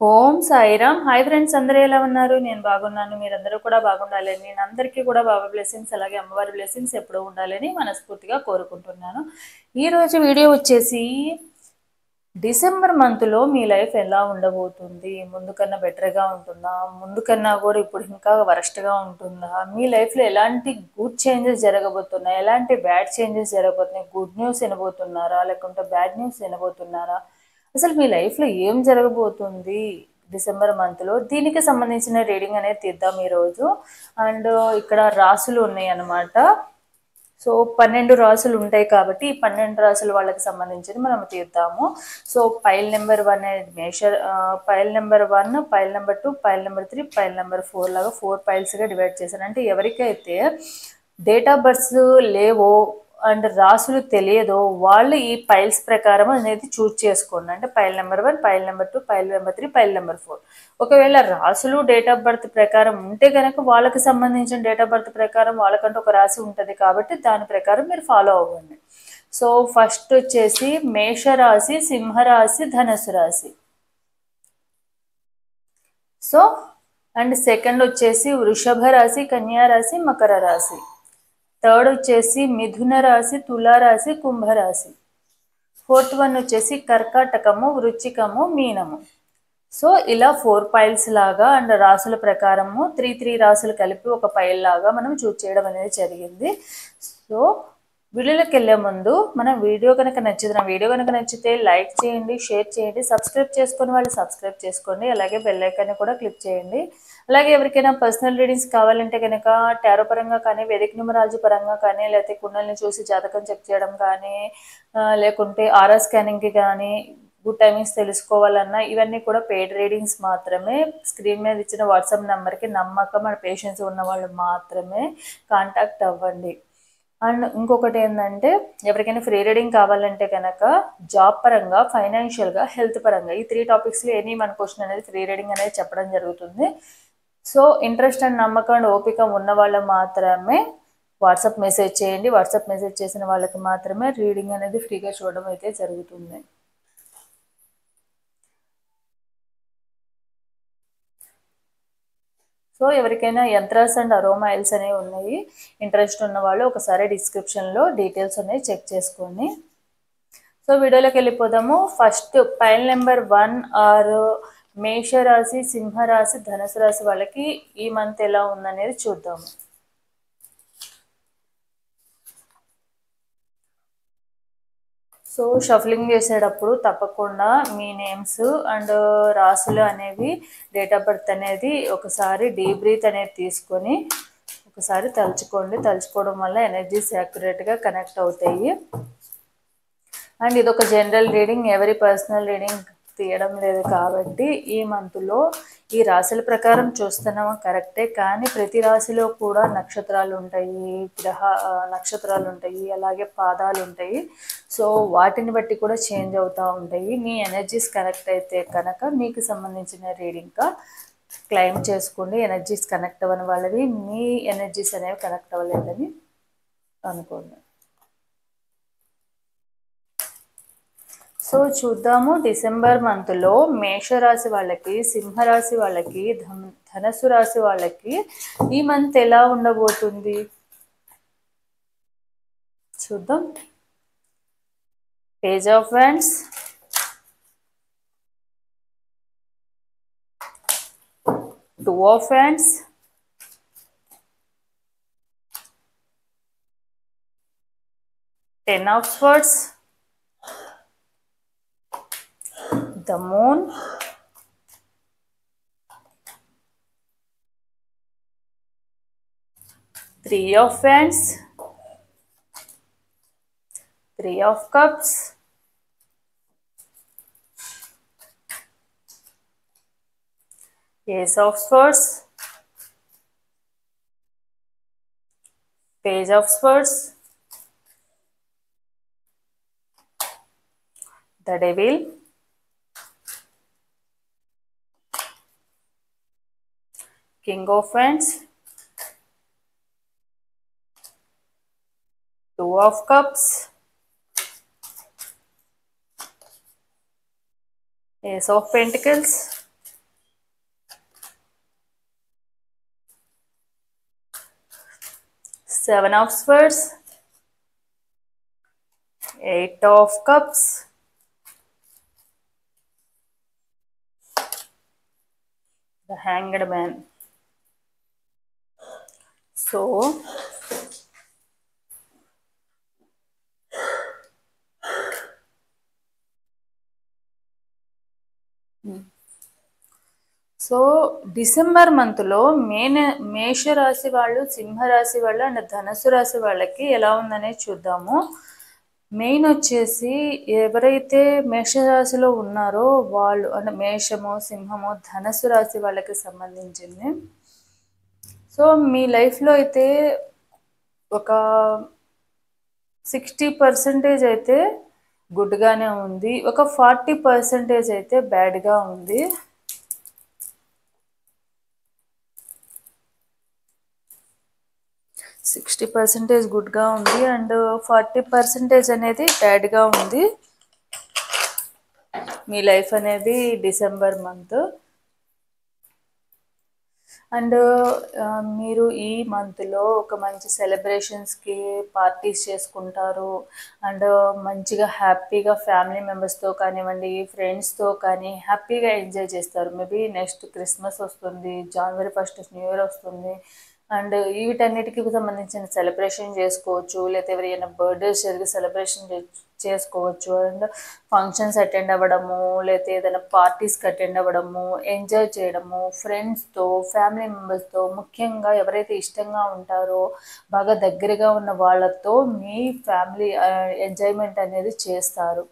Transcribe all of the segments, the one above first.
ఓం Sairam. Hi friends, అందరూ ఎలా ఉన్నారు? నేను బాగున్నాను. మీరందరూ కూడా బాగుండాలని, నేను అందరికీ కూడా బాబా బ్లెస్సింగ్స్ అలాగే అమ్మవారి బ్లెస్సింగ్స్ ఎప్పుడూ ఉండాలని మనస్ఫూర్తిగా కోరుకుంటున్నాను. ఈరోజు వీడియో వచ్చేసి డిసెంబర్ మంత్లో మీ లైఫ్ ఎలా ఉండబోతుంది? ముందు కన్నా బెటర్గా ఉంటుందా? ముందు కన్నా కూడా ఇప్పుడు ఇంకా వరస్ట్గా ఉంటుందా? మీ లైఫ్లో ఎలాంటి గుడ్ చేంజెస్ జరగబోతున్నాయి, ఎలాంటి బ్యాడ్ చేంజెస్ జరగబోతున్నాయి? గుడ్ న్యూస్ వినబోతున్నారా, లేకుంటే బ్యాడ్ న్యూస్ వినబోతున్నారా? అసలు మీ లైఫ్లో ఏం జరగబోతుంది డిసెంబర్ మంత్లో? దీనికి సంబంధించిన రీడింగ్ అనేది తీద్దాం ఈరోజు. అండ్ ఇక్కడ రాసులు ఉన్నాయి అన్నమాట. సో 12 రాసులు ఉంటాయి కాబట్టి ఈ 12 రాసులు వాళ్ళకి సంబంధించి మనం తీద్దాము. సో పైల్ నెంబర్ 1 అనేది pile number 1, pile number 2, pile number 3, pile number 4 లాగా 4 పైల్స్గా డివైడ్ చేశాను. అంటే ఎవరికైతే డేట్ ఆఫ్ బర్త్ లేవో అండ్ రాసులు తెలియదో వాళ్ళు ఈ పైల్స్ ప్రకారం అనేది చూజ్ చేసుకోండి. అంటే pile number 1, pile number 2, pile number 3, pile number 4. ఒకవేళ రాసులు డేట్ ఆఫ్ బర్త్ ప్రకారం ఉంటే కనుక వాళ్ళకి సంబంధించిన డేట్ ఆఫ్ బర్త్ ప్రకారం వాళ్ళకంటూ ఒక రాశి ఉంటుంది కాబట్టి దాని ప్రకారం మీరు ఫాలో అవ్వండి. సో ఫస్ట్ వచ్చేసి మేషరాశి, సింహరాశి, ధనుసు రాశి. సో అండ్ సెకండ్ వచ్చేసి వృషభ రాశి, కన్యా రాశి, మకర రాశి. థర్డ్ వచ్చేసి మిథున రాశి, తులారాశి, కుంభరాశి. ఫోర్త్ వన్ వచ్చేసి కర్కాటకము, వృచ్చికము, మీనము. సో ఇలా 4 పైల్స్ లాగా అండ్ రాసుల ప్రకారము 3 రాసులు కలిపి ఒక పైల్ లాగా మనం చూస్ చేయడం అనేది జరిగింది. సో వీడియోలోకి వెళ్ళే ముందు మన వీడియో కనుక నచ్చితే లైక్ చేయండి, షేర్ చేయండి, సబ్స్క్రైబ్ చేసుకుని వాళ్ళు సబ్స్క్రైబ్ చేసుకోండి, అలాగే బెల్ ఐకాన్ కూడా క్లిక్ చేయండి. అలాగే ఎవరికైనా పర్సనల్ రీడింగ్స్ కావాలంటే కనుక టారో పరంగా కానీ, వేదిక న్యూమరాలజీ పరంగా కానీ, లేకపోతే కుండల్ని చూసి జాతకం చెక్ చేయడం కానీ, లేకుంటే ఆర్ఆర్ స్కానింగ్కి కానీ, గుడ్ టైమింగ్స్ తెలుసుకోవాలన్నా ఇవన్నీ కూడా పెయిడ్ రీడింగ్స్ మాత్రమే. స్క్రీన్ మీద ఇచ్చిన వాట్సాప్ నెంబర్కి నమ్మకం అండ్ పేషెన్స్ ఉన్న వాళ్ళు మాత్రమే కాంటాక్ట్ అవ్వండి. అండ్ ఇంకొకటి ఏంటంటే ఎవరికైనా ఫ్రీ రీడింగ్ కావాలంటే కనుక జాబ్ పరంగా, ఫైనాన్షియల్గా, హెల్త్ పరంగా ఈ 3 టాపిక్స్లో ఎనీ 1 క్వశ్చన్ అనేది ఫ్రీ రీడింగ్ అనేది చెప్పడం జరుగుతుంది. సో ఇంట్రెస్ట్ అండ్ నమ్మకం అండ్ ఓపిక ఉన్న వాళ్ళు మాత్రమే వాట్సాప్ మెసేజ్ చేయండి. వాట్సాప్ మెసేజ్ చేసిన వాళ్ళకి మాత్రమే రీడింగ్ అనేది ఫ్రీగా చూడడం అయితే జరుగుతుంది. సో ఎవరికైనా యంత్రాస్ అండ్ అరోమా ఆయిల్స్ అనేవి ఉన్నాయి, ఇంట్రెస్ట్ ఉన్న వాళ్ళు ఒకసారి డిస్క్రిప్షన్లో డీటెయిల్స్ అనేవి చెక్ చేసుకోండి. సో వీడియోలోకి వెళ్ళిపోదాము. ఫస్ట్ పైల్ నెంబర్ 1 ఆర్ మేషరాశి, సింహరాశి, ధనుసు రాశి వాళ్ళకి ఈ మంత్ ఎలా ఉందనేది చూద్దాము. సో షఫలింగ్ చేసేటప్పుడు తప్పకుండా మీ నేమ్స్ అండ్ రాసులు అనేవి, డేట్ ఆఫ్ బర్త్ అనేది ఒకసారి డీప్ బ్రీత్ అనేది తీసుకొని ఒకసారి తలుచుకోవడం వల్ల ఎనర్జీస్ యాక్యురేట్గా కనెక్ట్ అవుతాయి. అండ్ ఇది ఒక జనరల్ రీడింగ్, ఎవరి పర్సనల్ రీడింగ్ తీయడం లేదు కాబట్టి ఈ మంత్లో ఈ రాశుల ప్రకారం చూస్తున్నాము కరెక్టే, కానీ ప్రతి రాశిలో కూడా నక్షత్రాలు ఉంటాయి, నక్షత్రాలు ఉంటాయి, అలాగే పాదాలు ఉంటాయి. సో వాటిని బట్టి కూడా చేంజ్ అవుతూ ఉంటాయి. మీ ఎనర్జీస్ కనెక్ట్ అయితే కనుక మీకు సంబంధించిన రీడింగ్గా క్లెయిమ్ చేసుకోండి. ఎనర్జీస్ కనెక్ట్ అవ్వని వాళ్ళవి మీ ఎనర్జీస్ అనేవి కనెక్ట్ అవ్వలేదని అనుకోండి. సో చూద్దాము డిసెంబర్ మంత్లో మేషరాశి వాళ్ళకి, సింహరాశి వాళ్ళకి, ధనుసు రాశి వాళ్ళకి ఈ మంత్ ఎలా ఉండబోతుంది చూద్దాం. Page of wands, 2 of wands, 10 of swords, the moon, Three of Wands, 3 of Cups, Ace of Swords, Page of Swords, the Devil, King of Wands, 2 of Cups, Ace of Pentacles, Seven of Swords, Eight of Cups, the Hanged Man. So December మంత్లో మేషరాశి వాళ్ళు, సింహరాశి వాళ్ళు and ధనుసు రాశి వాళ్ళకి ఎలా ఉందనేది చూద్దాము. మెయిన్ వచ్చేసి ఎవరైతే మేషరాశిలో ఉన్నారో వాళ్ళు అంటే మేషము, సింహము, ధనుసు రాశి వాళ్ళకి సంబంధించింది. సో మీ లైఫ్లో అయితే ఒక 60% అయితే గుడ్గానే ఉంది, ఒక 40% అయితే బ్యాడ్గా ఉంది. 60% గుడ్గా ఉంది అండ్ 40% అనేది బ్యాడ్గా ఉంది మీ లైఫ్ అనేది డిసెంబర్ మంత్. అండ్ మీరు ఈ మంత్లో ఒక మంచి సెలబ్రేషన్స్కి పార్టీస్ చేసుకుంటారు అండ్ మంచిగా హ్యాపీగా ఫ్యామిలీ మెంబర్స్తో కానివ్వండి, ఫ్రెండ్స్తో కానీ హ్యాపీగా ఎంజాయ్ చేస్తారు. మేబీ నెక్స్ట్ క్రిస్మస్ వస్తుంది, January 1 న్యూ ఇయర్ వస్తుంది అండ్ వీటన్నిటికీ సంబంధించిన సెలబ్రేషన్ చేసుకోవచ్చు, లేకపోతే ఎవరైనా బర్త్డేస్ జరిగి సెలబ్రేషన్ చేసుకోవచ్చు అండ్ ఫంక్షన్స్ అటెండ్ అవ్వడము, లేకపోతే ఏదైనా పార్టీస్కి అటెండ్ అవ్వడము, ఎంజాయ్ చేయడము ఫ్రెండ్స్తో, ఫ్యామిలీ మెంబర్స్తో, ముఖ్యంగా ఎవరైతే ఇష్టంగా ఉంటారో బాగా దగ్గరగా ఉన్న వాళ్ళతో మీ ఫ్యామిలీ ఎంజాయ్మెంట్ అనేది చేస్తారు.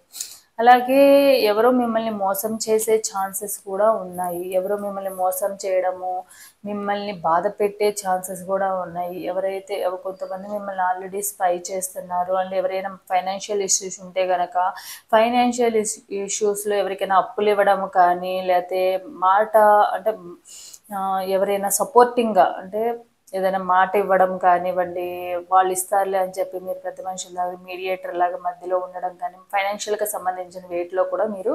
అలాగే ఎవరో మిమ్మల్ని మోసం చేసే ఛాన్సెస్ కూడా ఉన్నాయి. ఎవరో మిమ్మల్ని మోసం చేయడము, మిమ్మల్ని బాధ పెట్టే ఛాన్సెస్ కూడా ఉన్నాయి. కొంతమంది మిమ్మల్ని ఆల్రెడీ స్పై చేస్తున్నారు అండ్ ఎవరైనా ఫైనాన్షియల్ ఇష్యూస్ ఉంటే కనుక ఫైనాన్షియల్ ఇష్యూస్లో ఎవరికైనా అప్పులు ఇవ్వడం కానీ, లేకపోతే అంటే ఎవరైనా సపోర్టింగ్గా అంటే ఏదైనా మాట ఇవ్వడం కానివ్వండి, వాళ్ళు ఇస్తారులే అని చెప్పి మీరు పెద్ద మనుషుల్లాగా మీడియేటర్ లాగా మధ్యలో ఉండడం కానీ, ఫైనాన్షియల్గా సంబంధించిన వేటిలో కూడా మీరు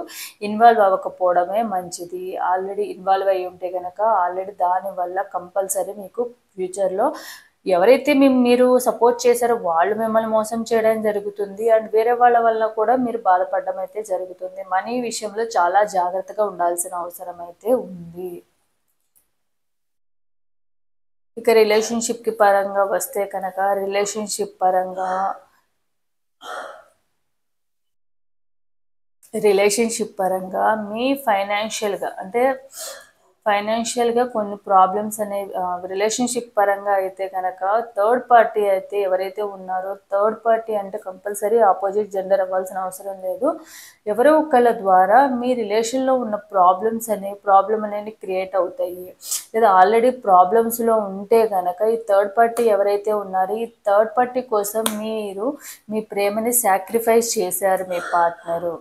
ఇన్వాల్వ్ అవ్వకపోవడమే మంచిది. ఆల్రెడీ ఇన్వాల్వ్ అయ్యి ఉంటే కనుక ఆల్రెడీ దానివల్ల కంపల్సరీ మీకు ఫ్యూచర్లో ఎవరైతే మీరు సపోర్ట్ చేశారో వాళ్ళు మిమ్మల్ని మోసం చేయడం జరుగుతుంది అండ్ వేరే వాళ్ళ వల్ల కూడా మీరు బాధపడడం అయితే జరుగుతుంది. మనీ విషయంలో చాలా జాగ్రత్తగా ఉండాల్సిన అవసరం అయితే ఉంది. ఇక రిలేషన్షిప్కి పరంగా వస్తే కనుక రిలేషన్షిప్ పరంగా మీ ఫైనాన్షియల్గా కొన్ని ప్రాబ్లమ్స్ అనేవి రిలేషన్షిప్ పరంగా అయితే కనుక థర్డ్ పార్టీ అయితే ఎవరైతే ఉన్నారో థర్డ్ పార్టీ అంటే కంపల్సరీ ఆపోజిట్ జెండర్ అవ్వాల్సిన అవసరం లేదు. ఎవరో ఒకళ్ళ ద్వారా మీ రిలేషన్లో ఉన్న ప్రాబ్లం అనేది క్రియేట్ అవుతాయి. లేదా ఆల్రెడీ ప్రాబ్లమ్స్లో ఉంటే కనుక ఈ థర్డ్ పార్టీ ఎవరైతే ఉన్నారో ఈ థర్డ్ పార్టీ కోసం మీరు మీ ప్రేమని సాక్రిఫైస్ చేశారు మీ పార్ట్నరు.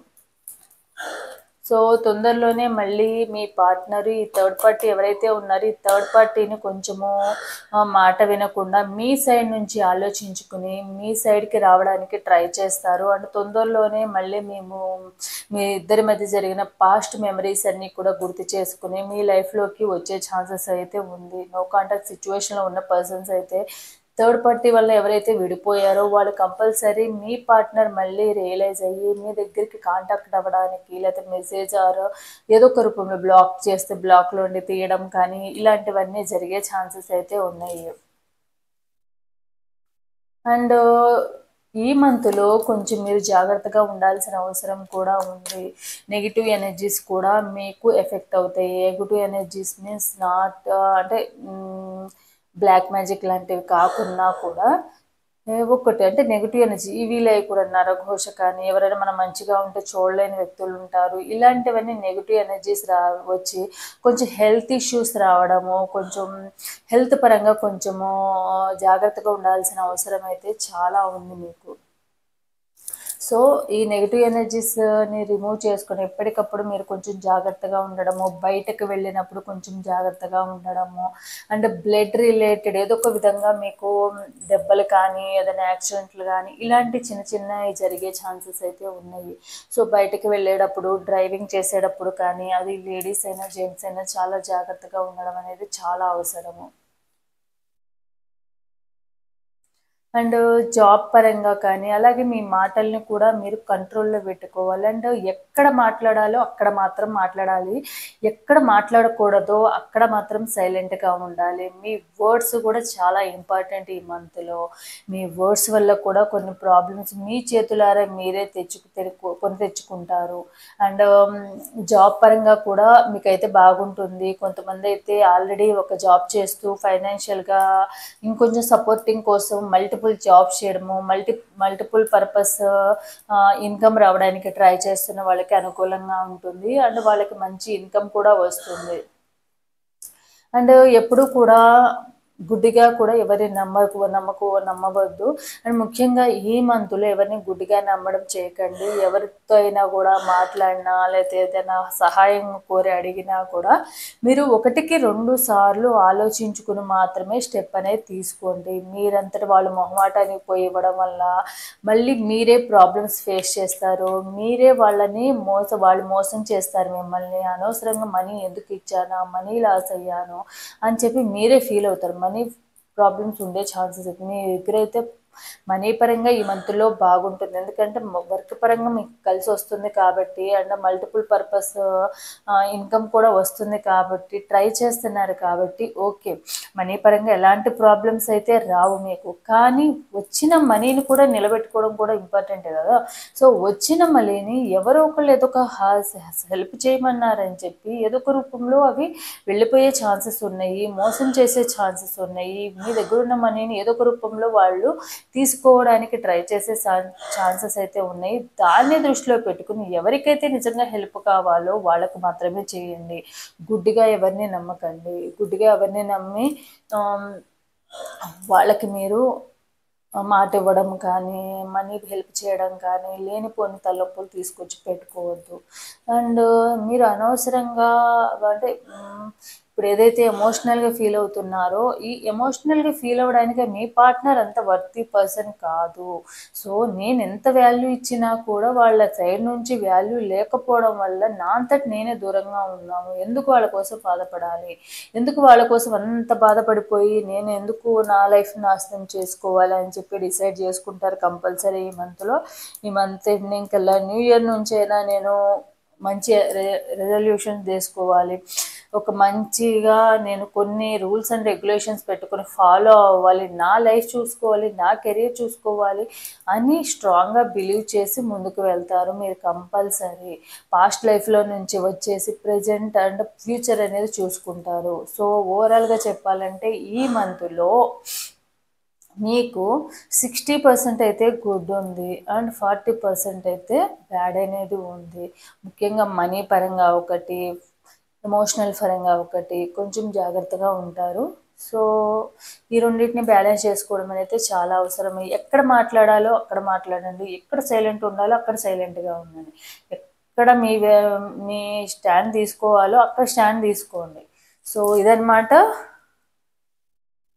సో తొందరలోనే మళ్ళీ మీ పార్ట్నర్ ఈ థర్డ్ పార్టీ ఎవరైతే ఉన్నారో ఈ థర్డ్ పార్టీని కొంచెము మాట వినకుండా మీ సైడ్ నుంచి ఆలోచించుకుని మీ సైడ్కి రావడానికి ట్రై చేస్తారు అండ్ తొందరలోనే మళ్ళీ మీ ఇద్దరి మధ్య జరిగిన పాస్ట్ మెమరీస్ అన్నీ కూడా గుర్తు చేసుకుని మీ లైఫ్లోకి వచ్చే ఛాన్సెస్ అయితే ఉంది. నో కాంటాక్ట్ సిచ్యువేషన్లో ఉన్న పర్సన్స్ అయితే థర్డ్ పార్టీ వల్ల ఎవరైతే విడిపోయారో వాళ్ళు కంపల్సరీ మీ పార్ట్నర్ మళ్ళీ రియలైజ్ అయ్యి మీ దగ్గరికి కాంటాక్ట్ అవ్వడానికి, లేకపోతే మెసేజ్ ఏదో ఒక రూపంలో బ్లాక్ చేస్తే బ్లాక్లో ఉండి తీయడం కానీ ఇలాంటివన్నీ జరిగే ఛాన్సెస్ అయితే ఉన్నాయి. అండ్ ఈ మంత్లో కొంచెం మీరు జాగ్రత్తగా ఉండాల్సిన అవసరం కూడా ఉంది. నెగిటివ్ ఎనర్జీస్ కూడా మీకు ఎఫెక్ట్ అవుతాయి. నెగిటివ్ ఎనర్జీస్ మీన్స్ నాట్ అంటే బ్లాక్ మ్యాజిక్ లాంటివి కాకుండా కూడా ఒకటి అంటే నెగిటివ్ ఎనర్జీ వీలై కూడా నరఘోష కానీ, ఎవరైనా మనం మంచిగా ఉంటే చూడలేని వ్యక్తులు ఉంటారు. ఇలాంటివన్నీ నెగిటివ్ ఎనర్జీస్ వచ్చి కొంచెం హెల్త్ ఇష్యూస్ రావడము, కొంచెం హెల్త్ పరంగా కొంచెము జాగ్రత్తగా ఉండాల్సిన అవసరం అయితే చాలా ఉంది మీకు. సో ఈ నెగిటివ్ ఎనర్జీస్ని రిమూవ్ చేసుకొని ఎప్పటికప్పుడు మీరు కొంచెం జాగ్రత్తగా ఉండడము, బయటకు వెళ్ళినప్పుడు కొంచెం జాగ్రత్తగా ఉండడము అండ్ బ్లడ్ రిలేటెడ్ ఏదో ఒక విధంగా మీకు దెబ్బలు కానీ, ఏదైనా యాక్సిడెంట్లు కానీ ఇలాంటి చిన్న చిన్నవి జరిగే ఛాన్సెస్ అయితే ఉన్నాయి. సో బయటకు వెళ్ళేటప్పుడు, డ్రైవింగ్ చేసేటప్పుడు కానీ అది లేడీస్ అయినా జెంట్స్ అయినా చాలా జాగ్రత్తగా ఉండడం అనేది చాలా అవసరము. అండ్ జాబ్ పరంగా కానీ అలాగే మీ మాటల్ని కూడా మీరు కంట్రోల్లో పెట్టుకోవాలి. అండ్ ఎక్కడ మాట్లాడాలో అక్కడ మాత్రం మాట్లాడాలి, ఎక్కడ మాట్లాడకూడదో అక్కడ మాత్రం సైలెంట్గా ఉండాలి. మీ వర్డ్స్ కూడా చాలా ఇంపార్టెంట్ ఈ మంత్లో. మీ వర్డ్స్ వల్ల కూడా కొన్ని ప్రాబ్లమ్స్ మీ చేతులారా మీరే కొని తెచ్చుకుంటారు. అండ్ జాబ్ పరంగా కూడా మీకైతే బాగుంటుంది. కొంతమంది అయితే ఆల్రెడీ ఒక జాబ్ చేస్తూ ఫైనాన్షియల్గా ఇంకొంచెం సపోర్టింగ్ కోసం మల్టిపుల్ జాబ్స్ చేయడము, మల్టిపుల్ పర్పస్ ఇన్కమ్ రావడానికి ట్రై చేస్తున్న వాళ్ళకి అనుకూలంగా ఉంటుంది. అండ్ వాళ్ళకి మంచి ఇన్కమ్ కూడా వస్తుంది. అండ్ ఎప్పుడు కూడా గుడ్డిగా కూడా ఎవరిని నమ్మవద్దు. అండ్ ముఖ్యంగా ఈ మంత్లో ఎవరిని గుడ్డిగా నమ్మడం చేయకండి. ఎవరితో అయినా కూడా మాట్లాడినా లేకపోతే ఏదైనా సహాయం కోరి అడిగినా కూడా మీరు 1-2 సార్లు ఆలోచించుకుని మాత్రమే స్టెప్ అనేది తీసుకోండి. మీరంతటి వాళ్ళు మొహమాటానికి పోయి ఇవ్వడం వల్ల మళ్ళీ మీరే ప్రాబ్లమ్స్ ఫేస్ చేస్తారు. మీరే వాళ్ళు మోసం చేస్తారు మిమ్మల్ని. అనవసరంగా మనీ ఎందుకు ఇచ్చానా, మనీ లాస్ అయ్యాను అని చెప్పి మీరే ఫీల్ అవుతారు. మనీ ప్రాబ్లమ్స్ ఉండే ఛాన్సెస్ అయితే మీ దగ్గరైతే మనీ పరంగా ఈ మంత్లో బాగుంటుంది. ఎందుకంటే వర్క్ పరంగా మీకు కలిసి వస్తుంది కాబట్టి, అండ్ మల్టిపుల్ పర్పస్ ఇన్కమ్ కూడా వస్తుంది కాబట్టి, ట్రై చేస్తున్నారు కాబట్టి ఓకే, మనీ పరంగా ఎలాంటి ప్రాబ్లమ్స్ అయితే రావు మీకు. కానీ వచ్చిన మనీని కూడా నిలబెట్టుకోవడం కూడా ఇంపార్టెంటే కదా. సో వచ్చిన మనీని ఎవరో ఒకళ్ళు ఏదో ఒక హెల్ప్ చేయమన్నారని చెప్పి ఏదో ఒక రూపంలో అవి వెళ్ళిపోయే ఛాన్సెస్ ఉన్నాయి, మోసం చేసే ఛాన్సెస్ ఉన్నాయి. మీ దగ్గర ఉన్న మనీని ఏదో ఒక రూపంలో వాళ్ళు తీసుకోవడానికి ట్రై చేసే ఛాన్సెస్ అయితే ఉన్నాయి. దాన్ని దృష్టిలో పెట్టుకుని ఎవరికైతే నిజంగా హెల్ప్ కావాలో వాళ్ళకు మాత్రమే చేయండి. గుడ్డిగా ఎవరిని నమ్మకండి. గుడ్డిగా ఎవరిని నమ్మి వాళ్ళకి మీరు మాట ఇవ్వడం కానీ, మనీ హెల్ప్ చేయడం కానీ లేనిపోని తలనొప్పులు తీసుకొచ్చి పెట్టుకోవద్దు. అండ్ మీరు అనవసరంగా అంటే ఇప్పుడు ఏదైతే ఎమోషనల్గా ఫీల్ అవుతున్నారో ఈ ఎమోషనల్గా ఫీల్ అవ్వడానికి మీ పార్ట్నర్ అంత వర్తీ పర్సన్ కాదు. సో నేను ఎంత వాల్యూ ఇచ్చినా కూడా వాళ్ళ సైడ్ నుంచి వాల్యూ లేకపోవడం వల్ల నా అంతటి నేనే దూరంగా ఉన్నాను. ఎందుకు వాళ్ళ కోసం బాధపడాలి, ఎందుకు వాళ్ళ కోసం అంత బాధపడిపోయి నేను ఎందుకు నా లైఫ్ నాశనం చేసుకోవాలి అని చెప్పి డిసైడ్ చేసుకుంటారు కంపల్సరీ ఈ మంత్లో. ఈ మంత్ ఎండింగ్ కల్లా న్యూ ఇయర్ నుంచి అయినా నేను మంచి రెజల్యూషన్స్ తీసుకోవాలి, ఒక మంచిగా నేను కొన్ని రూల్స్ అండ్ రెగ్యులేషన్స్ పెట్టుకొని ఫాలో అవ్వాలి, నా లైఫ్ చూసుకోవాలి, నా కెరీర్ చూసుకోవాలి అని స్ట్రాంగ్గా బిలీవ్ చేసి ముందుకు వెళ్తారు మీరు కంపల్సరీ. పాస్ట్ లైఫ్లో నుంచి వచ్చేసి ప్రజెంట్ అండ్ ఫ్యూచర్ అనేది చూసుకుంటారు. సో ఓవరాల్గా చెప్పాలంటే ఈ మంత్లో మీకు 60% అయితే గుడ్ ఉంది అండ్ 40% అయితే బ్యాడ్ అనేది ఉంది. ముఖ్యంగా మనీ పరంగా ఒకటి, ఎమోషనల్ పరంగా ఒకటి కొంచెం జాగ్రత్తగా ఉంటారు. సో ఈ రెండింటిని బ్యాలెన్స్ చేసుకోవడం అనేది చాలా అవసరం. ఎక్కడ మాట్లాడాలో అక్కడ మాట్లాడండి, ఎక్కడ సైలెంట్ ఉండాలో అక్కడ సైలెంట్గా ఉండండి, ఎక్కడ మీ స్టాండ్ తీసుకోవాలో అక్కడ స్టాండ్ తీసుకోండి. సో ఇదన్నమాట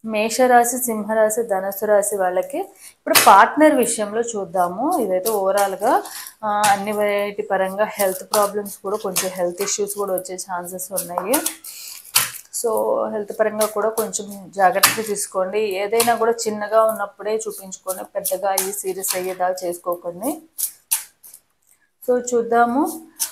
మేషరాశి, సింహరాశి, ధనుసు రాశి వాళ్ళకి. ఇప్పుడు పార్ట్నర్ విషయంలో చూద్దాము. ఇదైతే ఓవరాల్గా అన్ని వాటి పరంగా హెల్త్ ప్రాబ్లమ్స్ కూడా కొంచెం హెల్త్ ఇష్యూస్ కూడా వచ్చే ఛాన్సెస్ ఉన్నాయి. సో హెల్త్ పరంగా కూడా కొంచెం జాగ్రత్తగా తీసుకోండి. ఏదైనా కూడా చిన్నగా ఉన్నప్పుడే చూపించుకొని పెద్దగా సీరియస్ అయ్యేదాకా చేసుకోకండి. సో చూద్దాము